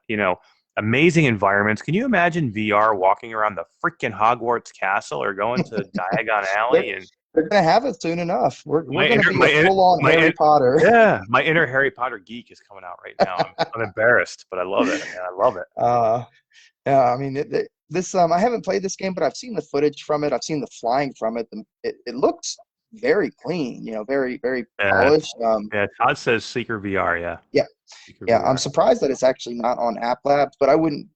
amazing environments. Can you imagine VR walking around the freaking Hogwarts castle or going to Diagon Alley and They're going to have it soon enough. We're going to be a full-on my Harry Potter. Yeah, my inner Harry Potter geek is coming out right now. I'm embarrassed, but I love it. Man, I love it. Yeah, I mean, this I haven't played this game, but I've seen the footage from it. I've seen the flying from it. It looks very clean, very, very polished. Yeah, Todd says Seeker VR, yeah. Yeah. Seeker Yeah, VR. I'm surprised that it's actually not on App Labs, but I wouldn't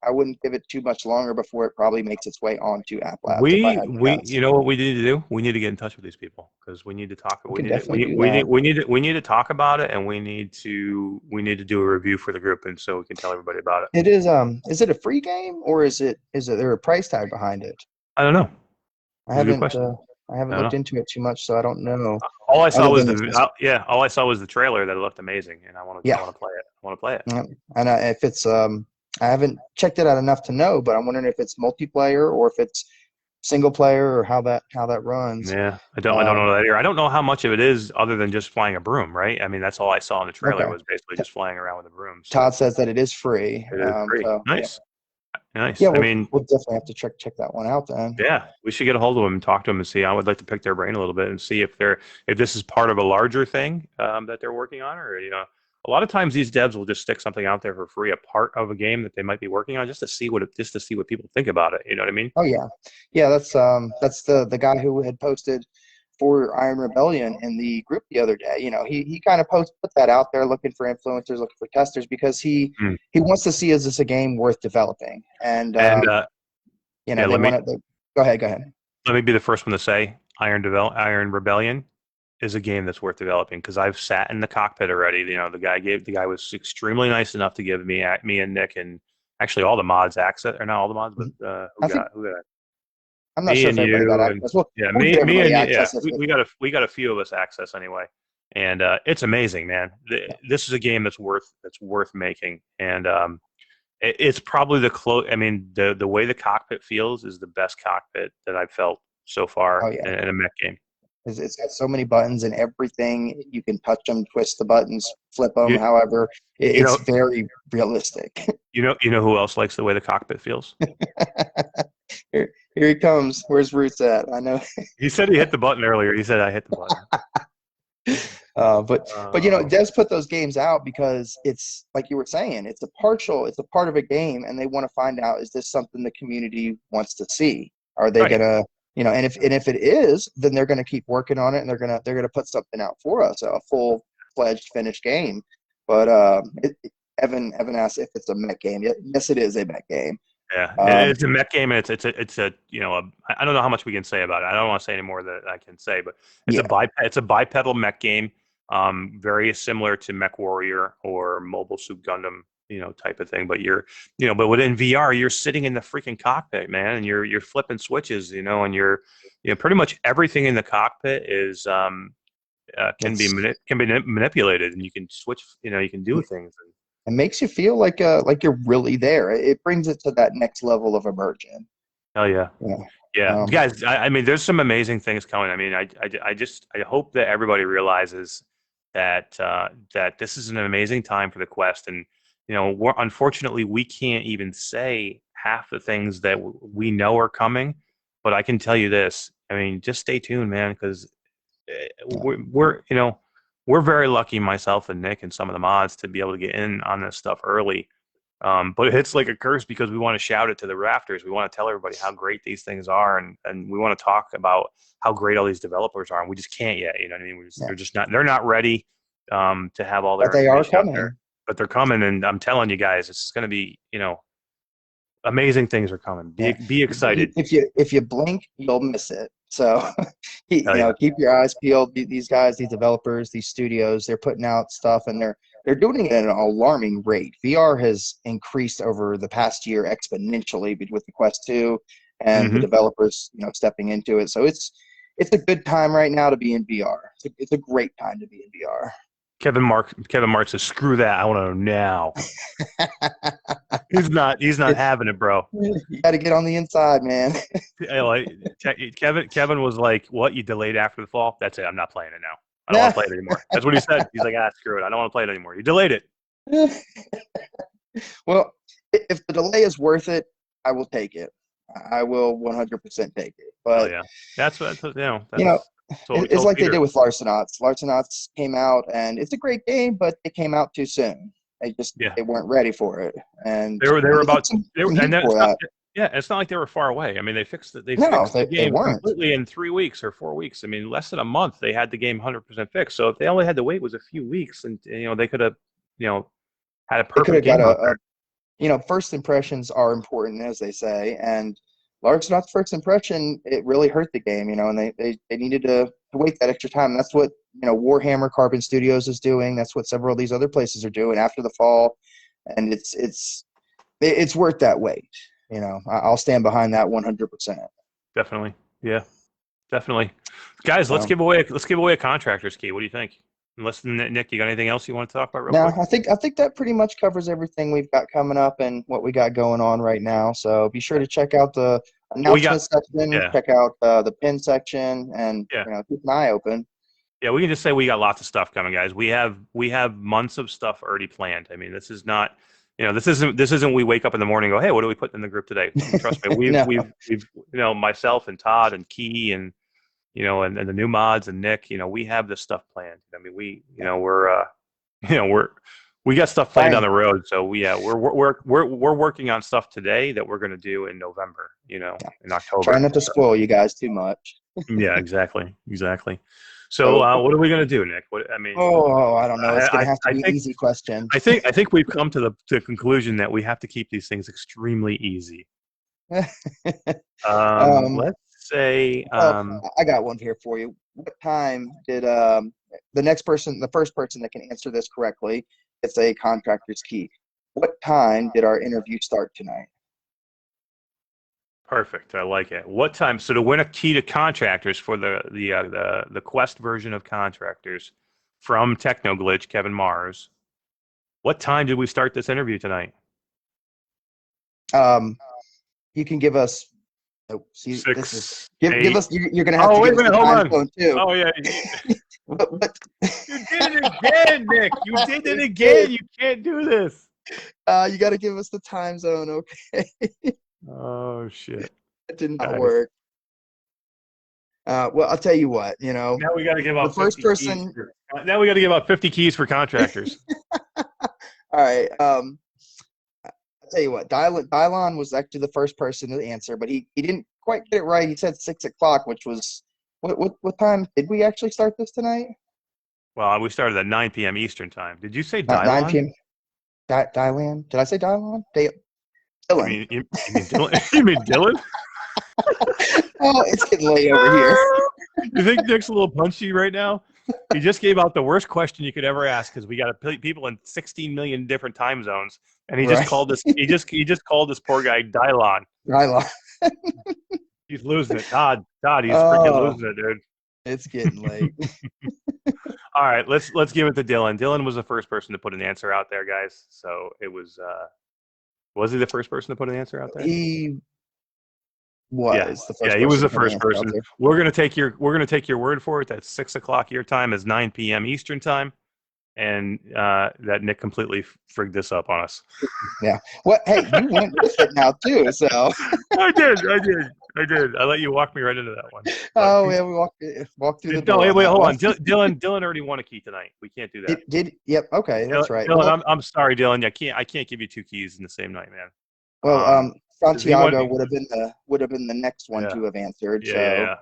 give it too much longer before it probably makes its way onto App Labs. We you know what we need to do? We need to get in touch with these people because we need to talk. We need to talk about it, and we need to do a review for the group, and so we can tell everybody about it. It is it a free game or is there a price tag behind it? I don't know. I haven't looked into it too much, so I don't know. All I saw was the trailer that looked amazing, and I want to play it. I want to play it. And if it's I haven't checked it out enough to know, but I'm wondering if it's multiplayer or if it's single player or how that runs. Yeah, I don't know that either. I don't know how much of it is other than just flying a broom, right? I mean, that's all I saw in the trailer was basically just flying around with a broom. So. Todd says that it is free. It is free. So, nice. Yeah. Nice. Yeah, we'll definitely have to check that one out then. Yeah, we should get a hold of them and talk to them and see. I would like to pick their brain a little bit and see if this is part of a larger thing that they're working on, or a lot of times these devs will just stick something out there for free, a part of a game that they might be working on, just to see what people think about it. You know what I mean? Oh yeah. That's the guy who had posted for Iron Rebellion in the group the other day. He kind of put that out there, looking for influencers, looking for testers, because he wants to see, is this a game worth developing? And go ahead. Let me be the first one to say Iron Rebellion is a game that's worth developing, because I've sat in the cockpit already. The guy was extremely nice enough to give me and Nick and actually all the mods access, or not all the mods, but who got I'm not sure if everybody got access. Well, we got a few of us access anyway, and it's amazing, man. This is a game that's worth making, and it's probably the way the cockpit feels is the best cockpit that I've felt so far in a mech game. It's got so many buttons and everything. You can touch them, twist the buttons, flip them. However, it's very realistic. You know who else likes the way the cockpit feels? Here he comes. Where's Roots at? I know. He said he hit the button earlier. He said I hit the button. But devs put those games out because it's like you were saying, it's a part of a game, and they want to find out, is this something the community wants to see? Are they gonna, and if it is, then they're gonna keep working on it, and they're gonna put something out for us, a full-fledged finished game. But Evan asked if it's a mech game. Yes, it is a mech game. Yeah, it's a mech game, and it's a I don't know how much we can say about it. I don't want to say any more than I can say, but it's a bipedal mech game, very similar to Mech Warrior or Mobile Suit Gundam, type of thing. But but within VR, you're sitting in the freaking cockpit, man, and you're flipping switches, and you're pretty much everything in the cockpit is can be manipulated, and you can switch, you can do things. It makes you feel like you're really there. It brings it to that next level of immersion. Oh yeah. Guys, I mean, there's some amazing things coming. I mean, I hope that everybody realizes that this is an amazing time for the Quest, and unfortunately we can't even say half the things that we know are coming. But I can tell you this. I mean, just stay tuned, man, because we're very lucky, myself and Nick and some of the mods, to be able to get in on this stuff early. But it's like a curse because we want to shout it to the rafters. We want to tell everybody how great these things are, and we want to talk about how great all these developers are, and we just can't yet. You know what I mean? They're not ready to have all their. But they are coming. But they're coming, and I'm telling you guys, it's going to be amazing things are coming. Be excited. If you blink, you'll miss it. So, keep your eyes peeled. These guys, these developers, these studios, they're putting out stuff, and they're doing it at an alarming rate. VR has increased over the past year exponentially with the Quest 2 and the developers, stepping into it. So it's a good time right now to be in VR. It's a great time to be in VR. Kevin Mark says, "Screw that! I want to know now." He's not having it, bro. You got to get on the inside, man. Kevin was like, "What? You delayed after the fall? That's it. I'm not playing it now. I don't want to play it anymore." That's what he said. He's like, screw it. I don't want to play it anymore. You delayed it. Well, if the delay is worth it, I will take it. I will 100% take it. But yeah, that's what it's like they did with Larcenauts. Larcenauts came out, and it's a great game, but it came out too soon. They weren't ready for it, and they were about it's not like they were far away. I mean, they fixed it. They fixed the game completely in 3 weeks or 4 weeks. I mean, less than a month, they had the game 100% fixed. So if they only had to wait was a few weeks, and they could have had a perfect game out there. First impressions are important, as they say, and Larcenauts' first impression, it really hurt the game, and they needed to wait that extra time. That's what Warhammer Carbon Studios is doing. That's what several of these other places are doing after the fall, and it's worth that wait. I'll stand behind that 100%. Definitely, yeah, definitely, guys. Let's give away a contractor's key. What do you think? Unless Nick, you got anything else you want to talk about real quick? I think that pretty much covers everything we've got coming up and what we got going on right now. So be sure to check out the announcement section, check out the pin section, and keep an eye open. Yeah, we can just say we got lots of stuff coming, guys. We have months of stuff already planned. I mean, this is not, this isn't we wake up in the morning and go, hey, what do we put in the group today? Trust me, we've myself and Todd and Key and and the new mods and Nick, we have this stuff planned. I mean, we got stuff planned on the road. So we're working on stuff today that we're going to do in November, in October. Try not to spoil you guys too much. Yeah, exactly. So what are we going to do, Nick? I don't know. It's going to have to be an easy question. I think we've come to the conclusion that we have to keep these things extremely easy. Let's say I got one here for you. What time did the first person that can answer this correctly gets a contractor's key? What time did our interview start tonight? Perfect. I like it. What time? So to win a key to contractors for the Quest version of contractors from Technoglitch, Kevin Mars. What time did we start this interview tonight? You can give us. Six, give us. You're gonna have to give us the time zone too. Oh yeah. But you did it again, Nick. You did it again. You can't do this. You got to give us the time zone, okay? Oh shit! It did not work. Well, I'll tell you what. Now we got to give out the first person. Now we got to give out 50 keys for contractors. All right. I'll tell you what. Dylon was actually the first person to answer, but he didn't quite get it right. He said 6 o'clock, which was what time did we actually start this tonight? Well, we started at 9 p.m. Eastern time. Did you say Dylon? 9 p.m. Dylan? Did I say Dylon? Dylan. You mean Dylan? You mean Dylan? Oh, it's getting late over here. You think Nick's a little punchy right now? He just gave out the worst question you could ever ask because we got people in 16 million different time zones, and he just called this. He just called this poor guy Dylon. Dylon. He's losing it, Todd. He's freaking losing it, dude. It's getting late. All right, let's give it to Dylan. Dylan was the first person to put an answer out there, guys. So it was. Was he the first person to put an answer out there? He was the first. He was the first person. We're gonna take your word for it. That's 6 o'clock your time is 9 p.m. Eastern time, and that Nick completely frigged this up on us. Yeah. What? Hey, you went with it now too. So I did. I let you walk me right into that one. Oh yeah, we walked through the door. No, wait, hold on. Dylan already won a key tonight. We can't do that. It did. Yep. Okay, that's right. Dylan, I'm sorry, Dylan. I can't give you 2 keys in the same night, man. Well, Santiago would have been the next one to have answered. Yeah.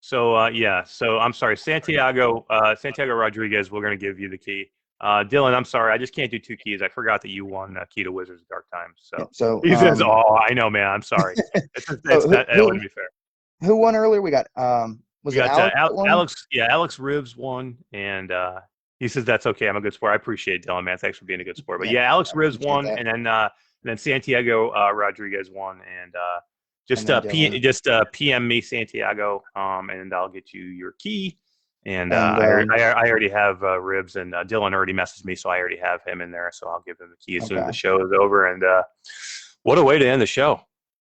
So I'm sorry, Santiago Rodriguez. We're gonna give you the key. Dylan, I'm sorry, I just can't do 2 keys. I forgot that you won key to Wizards of Dark Times. So he says, "Oh, I know, man. I'm sorry. That wouldn't be fair." Who won earlier? We got Alex. Yeah, Alex Ribs won, and he says that's okay. I'm a good sport. I appreciate it, Dylan, man. Thanks for being a good sport. But yeah, Alex Ribs won, and then Santiago Rodriguez won, and just PM me Santiago, and I'll get you your key. And, And, I already have Ribs, and Dylan already messaged me, so I already have him in there. So I'll give him the key as soon as the show is over. And what a way to end the show!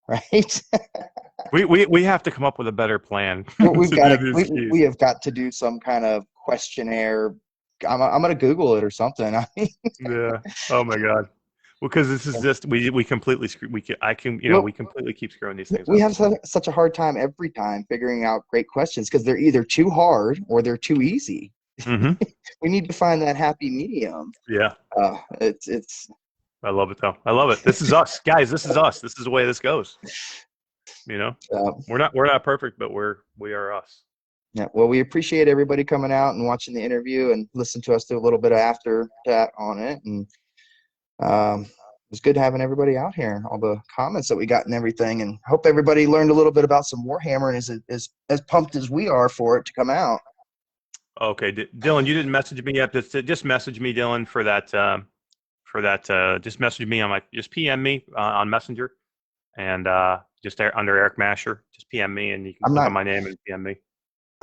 Right. We have to come up with a better plan. We've got to we have got to do some kind of questionnaire. I'm gonna Google it or something. Yeah. Oh my God. Well, because this is just we completely screw. We completely keep screwing these things. We up. have such a hard time every time figuring out great questions because they're either too hard or they're too easy. Mm-hmm. We need to find that happy medium. Yeah. It's. I love it though. I love it. This is us, guys. This is us. This is the way this goes. We're not perfect, but we are us. Yeah. Well, we appreciate everybody coming out and watching the interview and listen to us do a little bit of after chat on it. And it was good having everybody out here and all the comments that we got and everything. And hope everybody learned a little bit about some Warhammer and is as pumped as we are for it to come out. Okay, Dylan, you didn't message me yet. Just message me, Dylan, for that. Just message me on just PM me on Messenger, and just there under Eric Masher. Just PM me, and you can click on my name and PM me.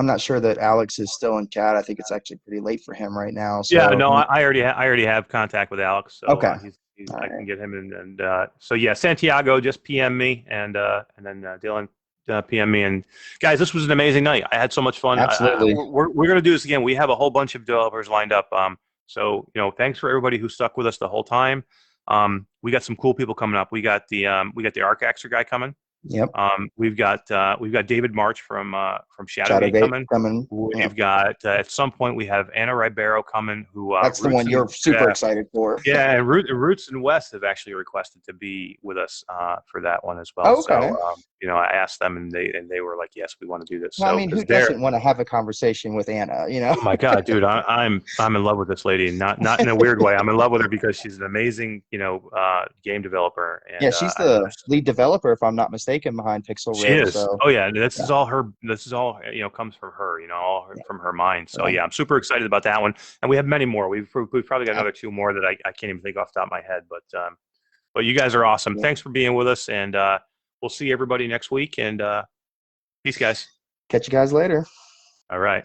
I'm not sure that Alex is still in chat. I think it's actually pretty late for him right now. So, yeah, no, I already have contact with Alex. So, okay, I can get him in, and so yeah, Santiago, just PM me, and then Dylan, PM me. And guys, this was an amazing night. I had so much fun. Absolutely, we're gonna do this again. We have a whole bunch of developers lined up. So thanks for everybody who stuck with us the whole time. We got some cool people coming up. We got the Arcaxer guy coming. Yep. We've got David March from Shadowgate coming. We've got at some point we have Anna Ribeiro coming. Who that's the one you're super excited for. Yeah, and Roots and West have actually requested to be with us for that one as well. Oh, okay. So I asked them, and they were like, yes, we want to do this. Well, so, I mean, who doesn't want to have a conversation with Anna? Oh my God, dude, I'm in love with this lady. Not in a weird way. I'm in love with her because she's an amazing game developer. And, yeah, she's the lead developer, if I'm not mistaken, behind Pixel Rift. She is. So. Oh yeah, this is all her. This is all comes from her. From her mind. So yeah, I'm super excited about that one, and we have many more. We've probably got another 2 more that I can't even think off the top of my head. But you guys are awesome. Yeah. Thanks for being with us, and we'll see everybody next week. And peace, guys. Catch you guys later. All right.